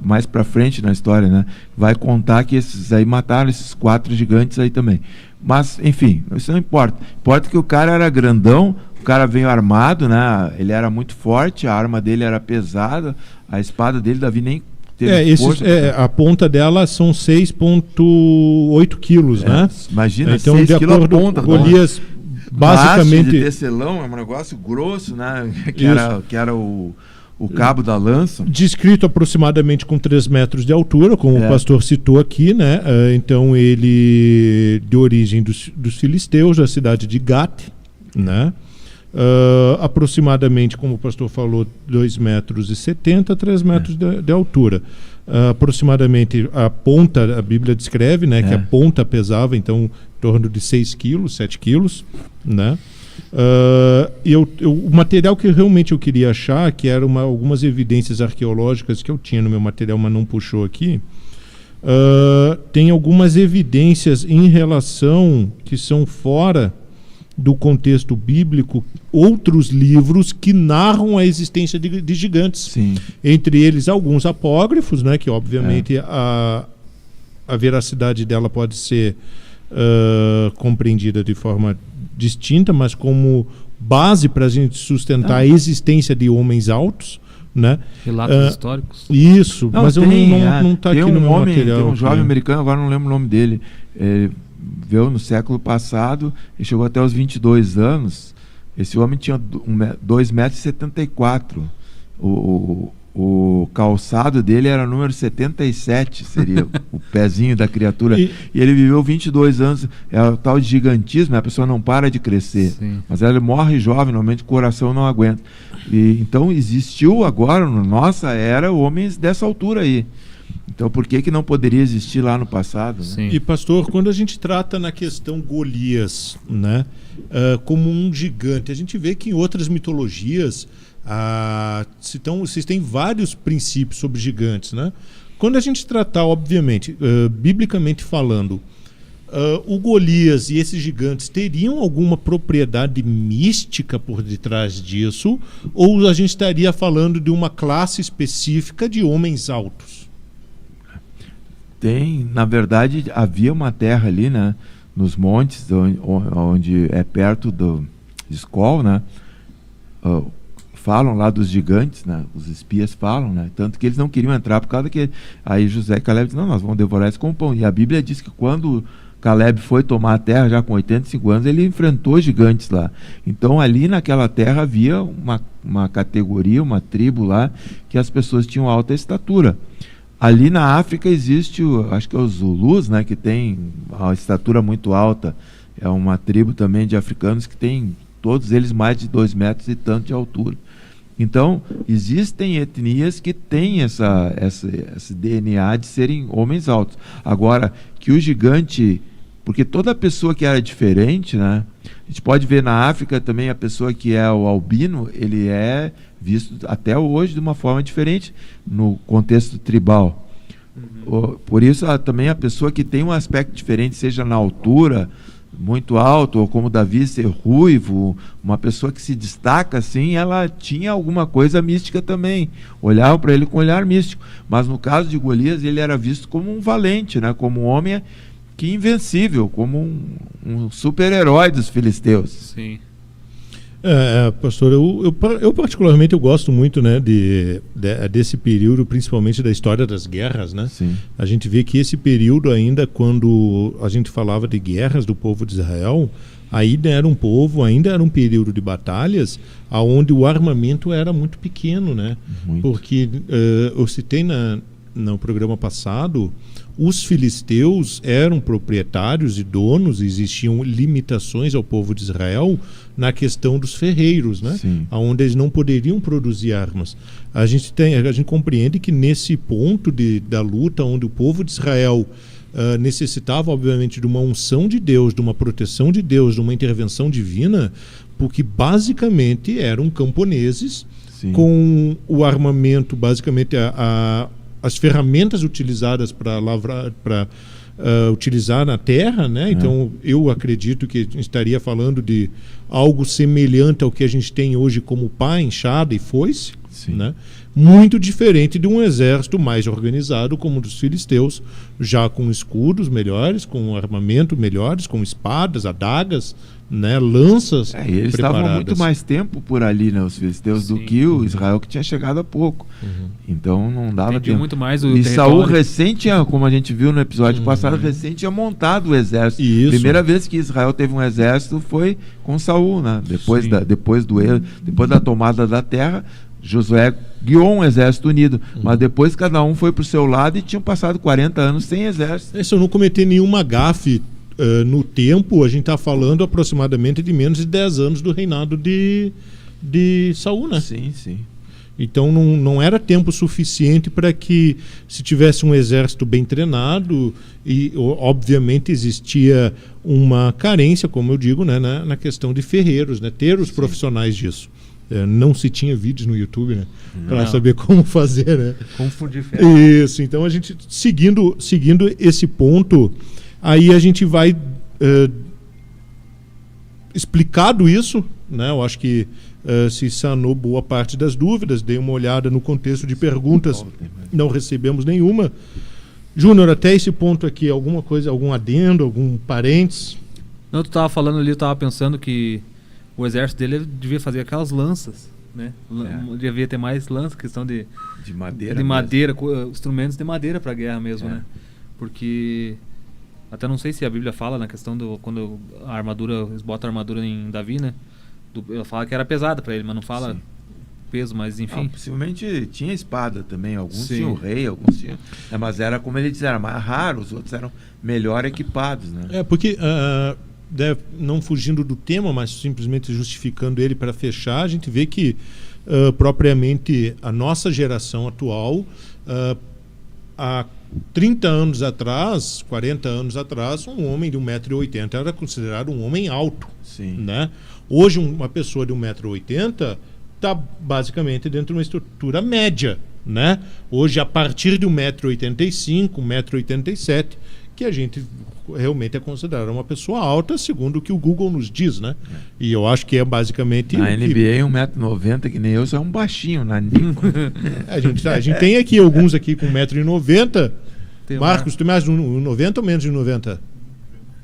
mais pra frente na história, né? Vai contar que esses aí mataram esses 4 gigantes aí também. Mas, enfim, isso não importa. Importa que o cara era grandão, o cara veio armado, né? Ele era muito forte, a arma dele era pesada, a espada dele, Davi nem teve força. A ponta dela são 6,8 quilos, né? Imagina, então, 6 de quilos acordo a ponta. Golias, basicamente... de tecelão, é um negócio grosso, né? Que era o cabo da lança. Descrito aproximadamente com 3 metros de altura, como o pastor citou aqui, né? Então ele de origem dos filisteus, da cidade de Gat, né? Aproximadamente, como o pastor falou, 2,70 metros, 3 metros de altura. Aproximadamente a ponta, a Bíblia descreve, né? Que a ponta pesava, então, em torno de 6 quilos, 7 quilos, né? O material que realmente eu queria achar, que eram algumas evidências arqueológicas que eu tinha no meu material, mas não puxou aqui, tem algumas evidências em relação, que são fora do contexto bíblico, outros livros que narram a existência de gigantes. Sim. Entre eles alguns apócrifos, né, que obviamente a veracidade dela pode ser compreendida de forma distinta, mas como base para a gente sustentar a existência de homens altos, né? Relatos históricos. Isso, mas não está aqui no meu material. Tem um jovem americano, agora não lembro o nome dele, veio no século passado e chegou até os 22 anos. Esse homem tinha 2,74 m. O calçado dele era número 77, seria o pezinho da criatura. E ele viveu 22 anos. É o tal de gigantismo, a pessoa não para de crescer. Sim. Mas ela morre jovem, normalmente o coração não aguenta. Então existiu agora, na nossa era, homens dessa altura aí. Então por que não poderia existir lá no passado? Né? Sim. E pastor, quando a gente trata na questão Golias, né, como um gigante, a gente vê que em outras mitologias vocês têm vários princípios sobre gigantes, né? Quando a gente tratar, obviamente, biblicamente falando, o Golias e esses gigantes teriam alguma propriedade mística por detrás disso, ou a gente estaria falando de uma classe específica de homens altos? Na verdade, havia uma terra ali, né, nos montes, onde é perto de Escol, né? Falam lá dos gigantes, né? Os espias falam, né? Tanto que eles não queriam entrar por causa que aí José e Caleb dizem, não, nós vamos devorar isso com pão. E a Bíblia diz que quando Caleb foi tomar a terra, já com 85 anos, ele enfrentou gigantes lá. Então ali naquela terra havia uma categoria, uma tribo lá, que as pessoas tinham alta estatura. Ali na África existe, acho que é os Zulus, né? Que tem a estatura muito alta. É uma tribo também de africanos que tem todos eles mais de 2 metros e tanto de altura. Então, existem etnias que têm esse DNA de serem homens altos. Agora, que o gigante... Porque toda pessoa que era diferente, né? A gente pode ver na África também a pessoa que é o albino, ele é visto até hoje de uma forma diferente no contexto tribal. Por isso, também a pessoa que tem um aspecto diferente, seja na altura, muito alto, ou como Davi ser ruivo, uma pessoa que se destaca assim, ela tinha alguma coisa mística também, olhava para ele com um olhar místico. Mas no caso de Golias, ele era visto como um valente, né? Como um homem que invencível, como um super-herói dos filisteus. Sim. Pastor, eu particularmente eu gosto muito, né, desse período, principalmente da história das guerras, né? Sim. A gente vê que esse período ainda, quando a gente falava de guerras do povo de Israel, ainda era um período de batalhas onde o armamento era muito pequeno, né? Muito. Porque eu citei no programa passado, os filisteus eram proprietários e donos, existiam limitações ao povo de Israel na questão dos ferreiros, né? Sim. Onde eles não poderiam produzir armas. A gente compreende que nesse ponto da luta, onde o povo de Israel necessitava, obviamente, de uma unção de Deus, de uma proteção de Deus, de uma intervenção divina, porque basicamente eram camponeses. Sim. Com o armamento, basicamente as ferramentas utilizadas para lavrar, para utilizar na terra, né? Então eu acredito que a gente estaria falando de algo semelhante ao que a gente tem hoje como pá, enxada e foice, né? Muito diferente de um exército mais organizado como o dos filisteus, já com escudos melhores, com armamento melhores, com espadas, adagas, né, lanças E eles preparadas. estavam muito mais tempo por ali, né, os filisteus, do que o Israel, que tinha chegado há pouco. Então não dava Entendiam tempo. muito mais o E território. Saul recém tinha, como a gente viu no episódio passado, recém tinha montado o exército. Isso. Primeira vez que Israel teve um exército foi com Saul, né? Depois da tomada da terra, Josué guiou um exército unido, mas depois cada um foi para o seu lado e tinham passado 40 anos sem exército. Se eu não cometer nenhuma gafe no tempo, a gente está falando aproximadamente de menos de 10 anos do reinado de Saul, né? Sim, sim. Então não era tempo suficiente para que se tivesse um exército bem treinado e obviamente existia uma carência, como eu digo, né, na questão de ferreiros, né, ter os profissionais disso. Não se tinha vídeos no YouTube, né, para saber como fazer, né? Confundir ferro. Isso, então a gente seguindo esse ponto, aí a gente vai explicado isso, né? Eu acho que se sanou boa parte das dúvidas. Dei uma olhada no contexto de perguntas, não recebemos nenhuma. Júnior, até esse ponto aqui, alguma coisa, algum adendo, algum parênteses? Não, tu estava falando ali, eu estava pensando que o exército dele devia fazer aquelas lanças, né? Devia ter mais lanças, questão de madeira, instrumentos de madeira para guerra mesmo, né? Porque até não sei se a Bíblia fala na questão quando a armadura, eles botam a armadura em Davi, né? Ela fala que era pesada para ele, mas não fala peso, mas enfim. Possivelmente tinha espada também, alguns tinham rei, alguns tinham. Mas era como ele dizia, era mais raro, os outros eram melhor equipados, né? Porque não fugindo do tema, mas simplesmente justificando ele para fechar, a gente vê que propriamente a nossa geração atual, há 30 anos atrás, 40 anos atrás, um homem de 1,80 m era considerado um homem alto. Sim. Né? Hoje uma pessoa de 1,80 m está basicamente dentro de uma estrutura média. Né? Hoje, a partir de 1,85 m, 1,87 m, que a gente realmente é considerada uma pessoa alta, segundo o que o Google nos diz, né? E eu acho que é basicamente... Na NBA, 1,90 m, que nem eu, sou um baixinho, nanico. A gente tem aqui alguns aqui com 1,90 m. Marcos, tu mais de 1,90 ou menos de 1,90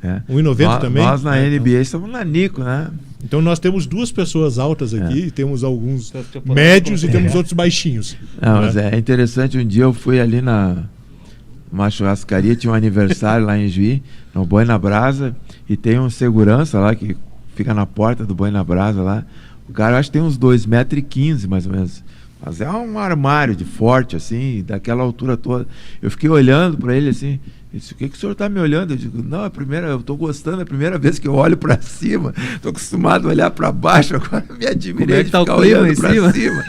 m? 1,90 m também? Nós na NBA somos nanico, né? Então nós temos duas pessoas altas aqui, temos alguns médios e temos outros baixinhos. Não, mas é interessante, um dia eu fui ali numa churrascaria, tinha um aniversário lá em Juí, no Boi na Brasa, e tem um segurança lá que fica na porta do Boi na Brasa lá. O cara, acho que tem uns 2,15 m mais ou menos. Mas é um armário de forte, assim, daquela altura toda. Eu fiquei olhando para ele assim, ele disse, o que o senhor está me olhando? Eu digo, não, eu estou gostando, é a primeira vez que eu olho para cima, estou acostumado a olhar para baixo, agora me admirei de ficar olhando para cima.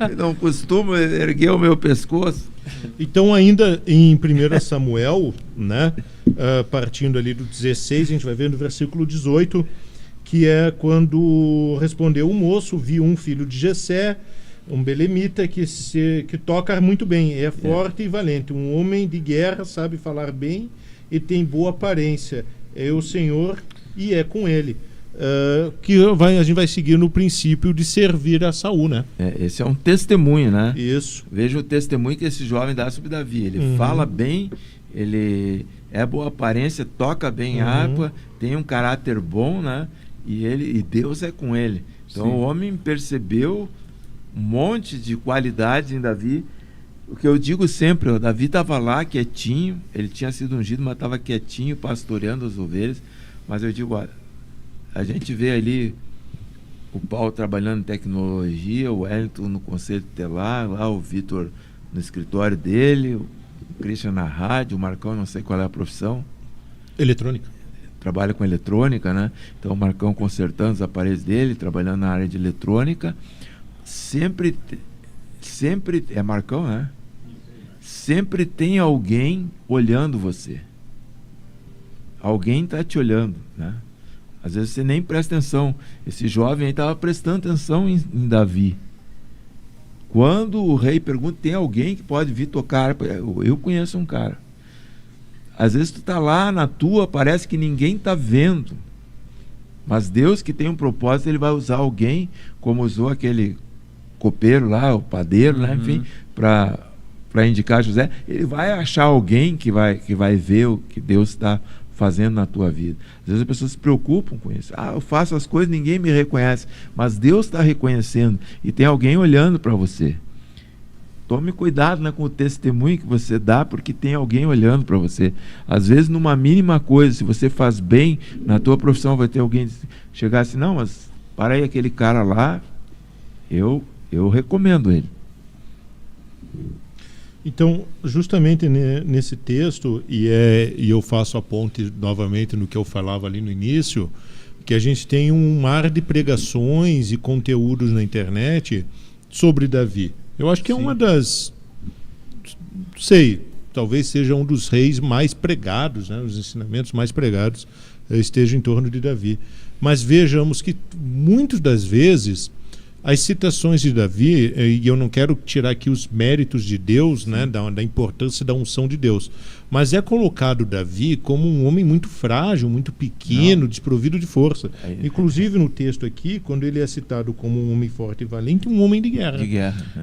Eu não costumo erguer o meu pescoço. Então, ainda em 1 Samuel, né, partindo ali do 16, a gente vai ver no versículo 18, que é quando respondeu o moço, viu um filho de Jessé, um belemita que toca muito bem, é forte e valente, um homem de guerra, sabe falar bem e tem boa aparência, é o Senhor e é com ele. A gente vai seguir no princípio de servir a Saul, né? Esse é um testemunho, né? Isso. Veja o testemunho que esse jovem dá sobre Davi. Ele fala bem, ele é boa aparência, toca bem harpa, tem um caráter bom, né? E Deus é com ele. Então o homem percebeu um monte de qualidades em Davi. O que eu digo sempre, o Davi estava lá quietinho, ele tinha sido ungido, mas estava quietinho, pastoreando as ovelhas. Mas eu digo, olha, a gente vê ali o Paulo trabalhando em tecnologia, o Wellington no conselho tutelar, lá o Vitor no escritório dele, o Christian na rádio, o Marcão, não sei qual é a profissão. Eletrônica. Trabalha com eletrônica, né? Então o Marcão consertando os aparelhos dele, trabalhando na área de eletrônica. Sempre é Marcão, né? Sempre tem alguém olhando você. Alguém está te olhando, né? Às vezes você nem presta atenção. Esse jovem aí estava prestando atenção em Davi. Quando o rei pergunta, tem alguém que pode vir tocar? Eu conheço um cara. Às vezes tu está lá na tua, parece que ninguém está vendo. Mas Deus, que tem um propósito, ele vai usar alguém, como usou aquele copeiro lá, o padeiro, né? Enfim, para indicar José. Ele vai achar alguém que vai ver o que Deus está fazendo na tua vida. Às vezes as pessoas se preocupam com isso. Eu faço as coisas, ninguém me reconhece, mas Deus está reconhecendo e tem alguém olhando para você. Tome cuidado, né, com o testemunho que você dá, porque tem alguém olhando para você. Às vezes, numa mínima coisa, se você faz bem na tua profissão, vai ter alguém chegar assim, não, mas para aí, aquele cara lá, eu recomendo ele. Então, justamente nesse texto, e eu faço a ponte novamente no que eu falava ali no início, que a gente tem um mar de pregações e conteúdos na internet sobre Davi. Eu acho que é uma das... talvez seja um dos reis mais pregados, né? Os ensinamentos mais pregados estejam em torno de Davi. Mas vejamos que muitas das vezes as citações de Davi, e eu não quero tirar aqui os méritos de Deus, né, da importância da unção de Deus, mas é colocado Davi como um homem muito frágil, muito pequeno, desprovido de força. Inclusive no texto aqui, quando ele é citado como um homem forte e valente, um homem de guerra.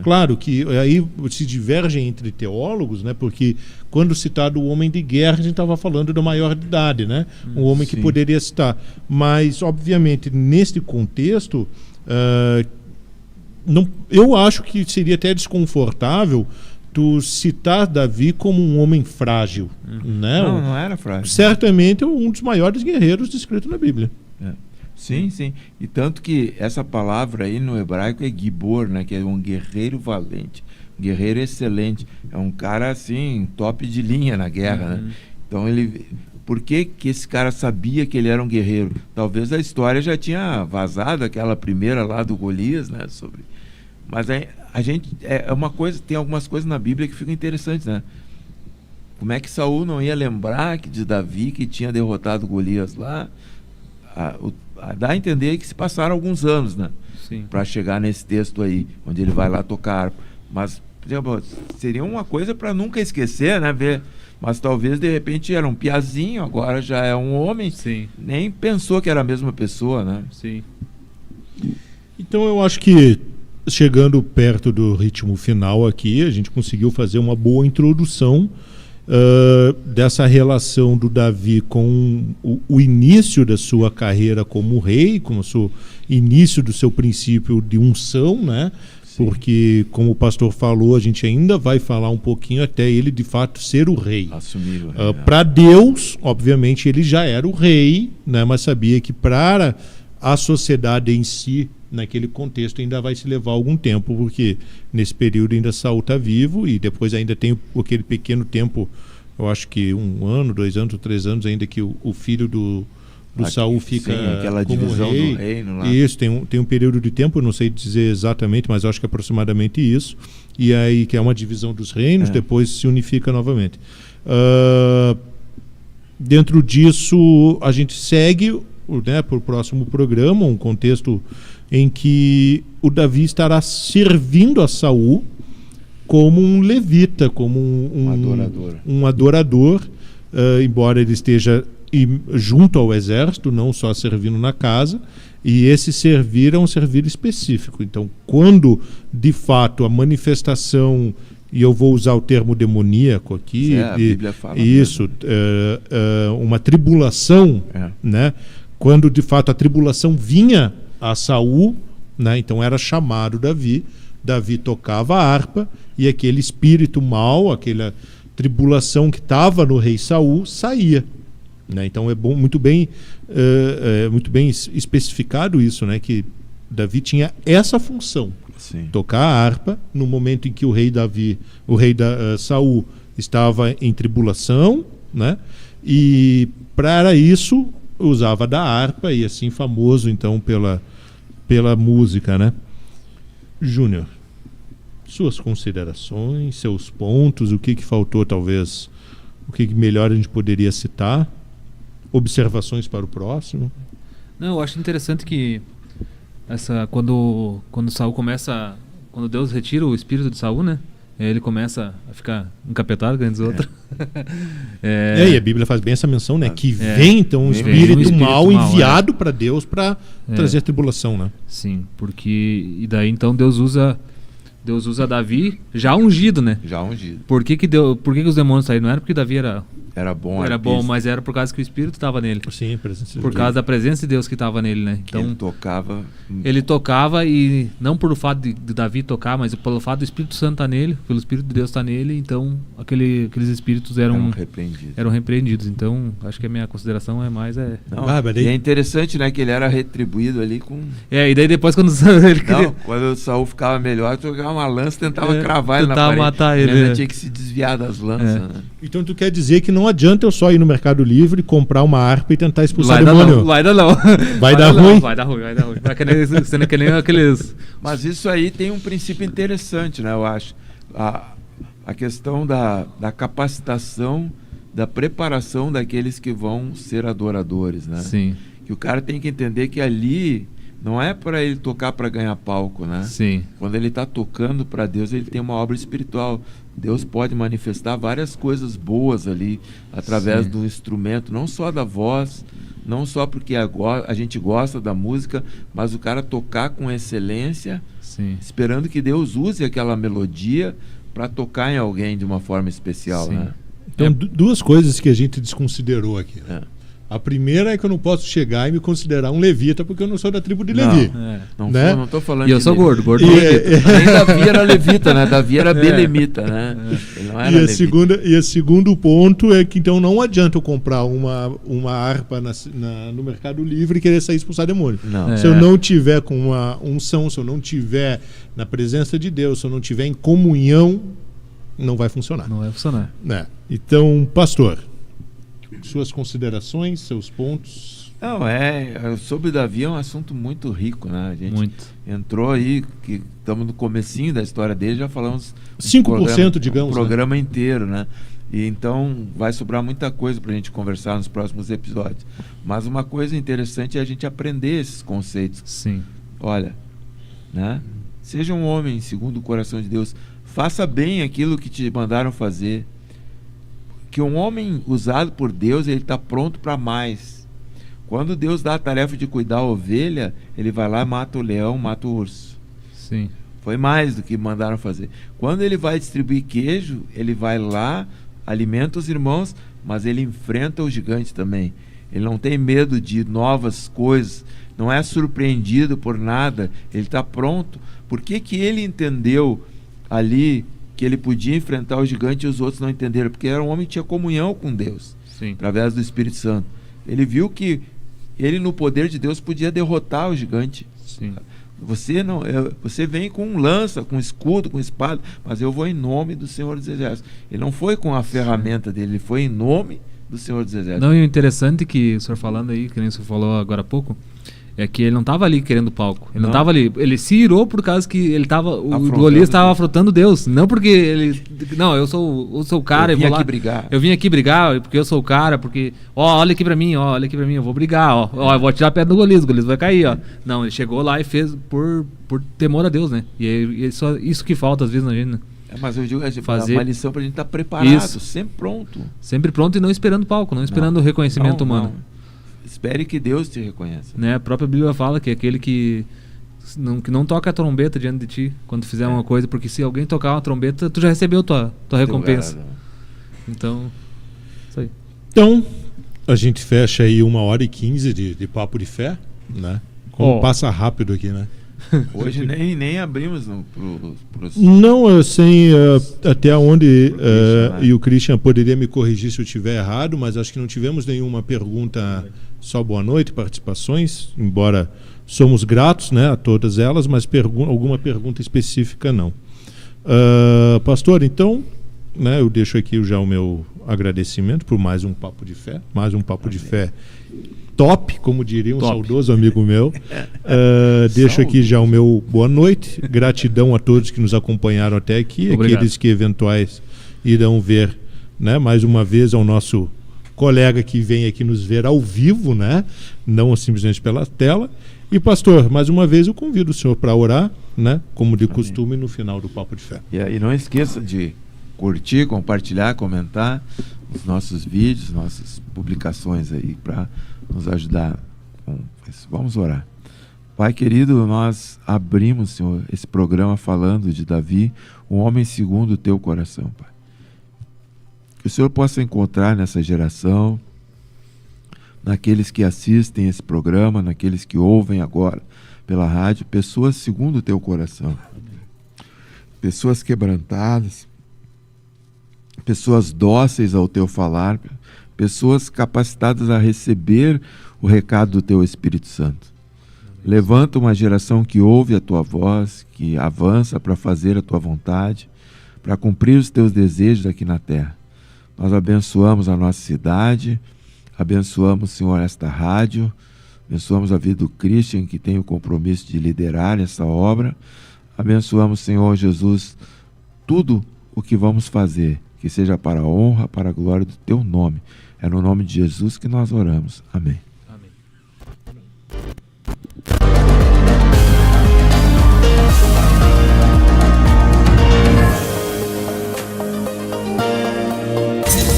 Claro que aí se divergem entre teólogos, né, porque quando citado o homem de guerra, a gente estava falando da maior de idade, né, um homem que poderia citar. Mas, obviamente, neste contexto... eu acho que seria até desconfortável tu citar Davi como um homem frágil, né? Não era frágil. Certamente um dos maiores guerreiros descritos na Bíblia. Sim. E tanto que essa palavra aí no hebraico é gibor, né? Que é um guerreiro valente, um guerreiro excelente. É um cara assim, top de linha na guerra, né? Então por que esse cara sabia que ele era um guerreiro? Talvez a história já tinha vazado, aquela primeira lá do Golias, né? Mas a gente uma coisa, tem algumas coisas na Bíblia que ficam interessantes, né? Como é que Saul não ia lembrar de Davi, que tinha derrotado Golias lá? Dá a entender que se passaram alguns anos, né? Para chegar nesse texto aí, onde ele vai lá tocar harpa. Mas, por exemplo, seria uma coisa para nunca esquecer, né? Mas talvez de repente era um piazinho, agora já é um homem. Nem pensou que era a mesma pessoa, né? Então eu acho que chegando perto do ritmo final aqui, a gente conseguiu fazer uma boa introdução dessa relação do Davi com o início da sua carreira como rei, como o início do seu princípio de unção, né? Porque, como o pastor falou, a gente ainda vai falar um pouquinho até ele de fato ser o rei. Assumir o rei. Para Deus, obviamente, ele já era o rei, né? Mas sabia que para a sociedade em si, naquele contexto, ainda vai se levar algum tempo, porque nesse período ainda Saul está vivo e depois ainda tem aquele pequeno tempo, eu acho que 1 ano, 2 anos, 3 anos ainda que o filho do Saul fica aquela como divisão rei. do reino lá. Isso, tem um período de tempo, eu não sei dizer exatamente, mas acho que é aproximadamente isso. E aí que é uma divisão dos reinos, depois se unifica novamente. Dentro disso, a gente segue, né, para o próximo programa, um contexto em que o Davi estará servindo a Saul como um levita, como um adorador, embora ele esteja junto ao exército, não só servindo na casa, e esse servir é um servir específico. Então, quando de fato a manifestação, e eu vou usar o termo demoníaco aqui, a Bíblia fala isso, uma tribulação, né? Quando de fato a tribulação vinha a Saul, né? Então era chamado Davi tocava a harpa e aquele espírito mau, aquela tribulação que estava no rei Saul saía. né? Então é muito bem especificado isso, né? Que Davi tinha essa função, Sim. tocar a harpa no momento em que o rei Saul estava em tribulação, né? E para isso usava da harpa, e assim famoso então pela música, né? Júnior, suas considerações, seus pontos, o que faltou talvez, o que melhor a gente poderia citar, observações para o próximo? Não, eu acho interessante que quando Saul começa, quando Deus retira o espírito de Saul, né? Ele começa a ficar encapetado, que antes outro. E a Bíblia faz bem essa menção, né? Que vem então um espírito mal enviado para Deus para trazer tribulação, né? Sim, e daí então Deus usa Davi já ungido, né? Já ungido. Por que os demônios saíram? Não era porque Davi era bom, era bom, mas era por causa que o Espírito estava nele. Sim, a presença de por causa da presença de Deus que estava nele, né? Então ele tocava, e não por o fato de Davi tocar, mas pelo fato do Espírito Santo estar nele, pelo Espírito de Deus estar nele, então aqueles espíritos eram repreendidos. Então, acho que a minha consideração é mais e é interessante, né, que ele era retribuído ali com... e daí depois quando quando o Saul ficava melhor, jogava uma lança, tentava cravar ele na parede. Matar ele. Ele tinha que se desviar das lanças, né? Então tu quer dizer que não adianta eu só ir no Mercado Livre, comprar uma harpa e tentar expulsar o demônio? Vai dar não. Vai dar ruim? Vai dar ruim. Vai que nem aqueles... Mas isso aí tem um princípio interessante, né? Eu acho. A questão da capacitação, da preparação daqueles que vão ser adoradores, né? Sim. Que o cara tem que entender que ali não é para ele tocar para ganhar palco, né? Sim. Quando ele está tocando para Deus, ele tem uma obra espiritual. Deus pode manifestar várias coisas boas ali através do instrumento, não só da voz, não só porque a gente gosta da música, mas o cara tocar com excelência, esperando que Deus use aquela melodia para tocar em alguém de uma forma especial, né? Então, duas coisas que a gente desconsiderou aqui, né? A primeira é que eu não posso chegar e me considerar um levita porque eu não sou da tribo de Levi. Não estou falando de eu sou gordo Nem Davi era levita, né? Davi era belemita, né? Ele não era e o segundo ponto é que então não adianta eu comprar uma harpa no Mercado Livre e querer sair expulsar demônio. Se eu não tiver com uma unção, se eu não tiver na presença de Deus, se eu não tiver em comunhão, não vai funcionar. Não vai funcionar. Então, pastor, suas considerações, seus pontos? Não, sobre Davi é um assunto muito rico, né? A gente entrou aí, que estamos no comecinho da história dele, já falamos 5%, digamos, um programa inteiro, né? E então vai sobrar muita coisa para a gente conversar nos próximos episódios. Mas uma coisa interessante é a gente aprender esses conceitos. Sim. Olha, né? Seja um homem segundo o coração de Deus, faça bem aquilo que te mandaram fazer. Que um homem usado por Deus, ele está pronto para mais. Quando Deus dá a tarefa de cuidar a ovelha, ele vai lá e mata o leão, mata o urso. Sim. Foi mais do que mandaram fazer. Quando ele vai distribuir queijo, ele vai lá, alimenta os irmãos, mas ele enfrenta o gigante também. Ele não tem medo de novas coisas, não é surpreendido por nada, ele está pronto. Por que ele entendeu ali que ele podia enfrentar o gigante e os outros não entenderam? Porque era um homem que tinha comunhão com Deus, através do Espírito Santo. Ele viu que ele, no poder de Deus, podia derrotar o gigante. Sim. Você vem com lança, com escudo, com espada, mas eu vou em nome do Senhor dos Exércitos. Ele não foi com a ferramenta dele, ele foi em nome do Senhor dos Exércitos. Não, e o interessante que o senhor falando aí, que nem o senhor falou agora há pouco, é que ele não estava ali querendo palco. Ele não estava ali. Ele se irou por causa que ele estava. O Golias estava afrontando Deus. Não porque ele. Não, eu sou o cara. Eu vim aqui brigar porque eu sou o cara. Porque. Olha aqui pra mim, eu vou brigar. Eu vou tirar a pedra do Golias. O Golias vai cair, ó. Não, ele chegou lá e fez por temor a Deus, né? E só isso que falta às vezes na gente, né? Mas eu digo, fazer uma lição pra gente estar preparado, sempre pronto. Sempre pronto e não esperando palco, não esperando o reconhecimento humano. Espere que Deus te reconheça. Né? A própria Bíblia fala que é aquele que não toca a trombeta diante de ti quando fizer uma coisa, porque se alguém tocar uma trombeta, tu já recebeu tua recompensa. Então, isso aí. Então, a gente fecha aí 1h15 de papo de fé, né? Como passa rápido aqui, né? Hoje nem abrimos pros... Não, eu sei até onde, e o Christian poderia me corrigir se eu estiver errado, mas acho que não tivemos nenhuma pergunta, só boa noite, participações, embora somos gratos, né, a todas elas, mas alguma pergunta específica não. Pastor, então, né, eu deixo aqui já o meu agradecimento por mais um Papo de Fé, top, como diria um saudoso amigo meu. Deixo aqui já o meu boa noite, gratidão a todos que nos acompanharam até aqui, Obrigado. aqueles que eventuais irão ver, né, mais uma vez ao nosso colega que vem aqui nos ver ao vivo, né, não simplesmente pela tela. E pastor, mais uma vez eu convido o senhor para orar, né, como de costume no final do Papo de Fé. E não esqueça de curtir, compartilhar, comentar os nossos vídeos, nossas publicações aí, para nos ajudar com isso. Vamos orar. Pai querido, nós abrimos, Senhor, esse programa falando de Davi, um homem segundo o teu coração, Pai. Que o Senhor possa encontrar nessa geração, naqueles que assistem esse programa, naqueles que ouvem agora pela rádio, pessoas segundo o teu coração. Pessoas quebrantadas, pessoas dóceis ao teu falar, pessoas capacitadas a receber o recado do teu Espírito Santo. Levanta uma geração que ouve a tua voz, que avança para fazer a tua vontade, para cumprir os teus desejos aqui na terra. Nós abençoamos a nossa cidade, abençoamos, Senhor, esta rádio, abençoamos a vida do Christian, que tem o compromisso de liderar essa obra. Abençoamos, Senhor Jesus, tudo o que vamos fazer, que seja para a honra, para a glória do teu nome. É no nome de Jesus que nós oramos. Amém.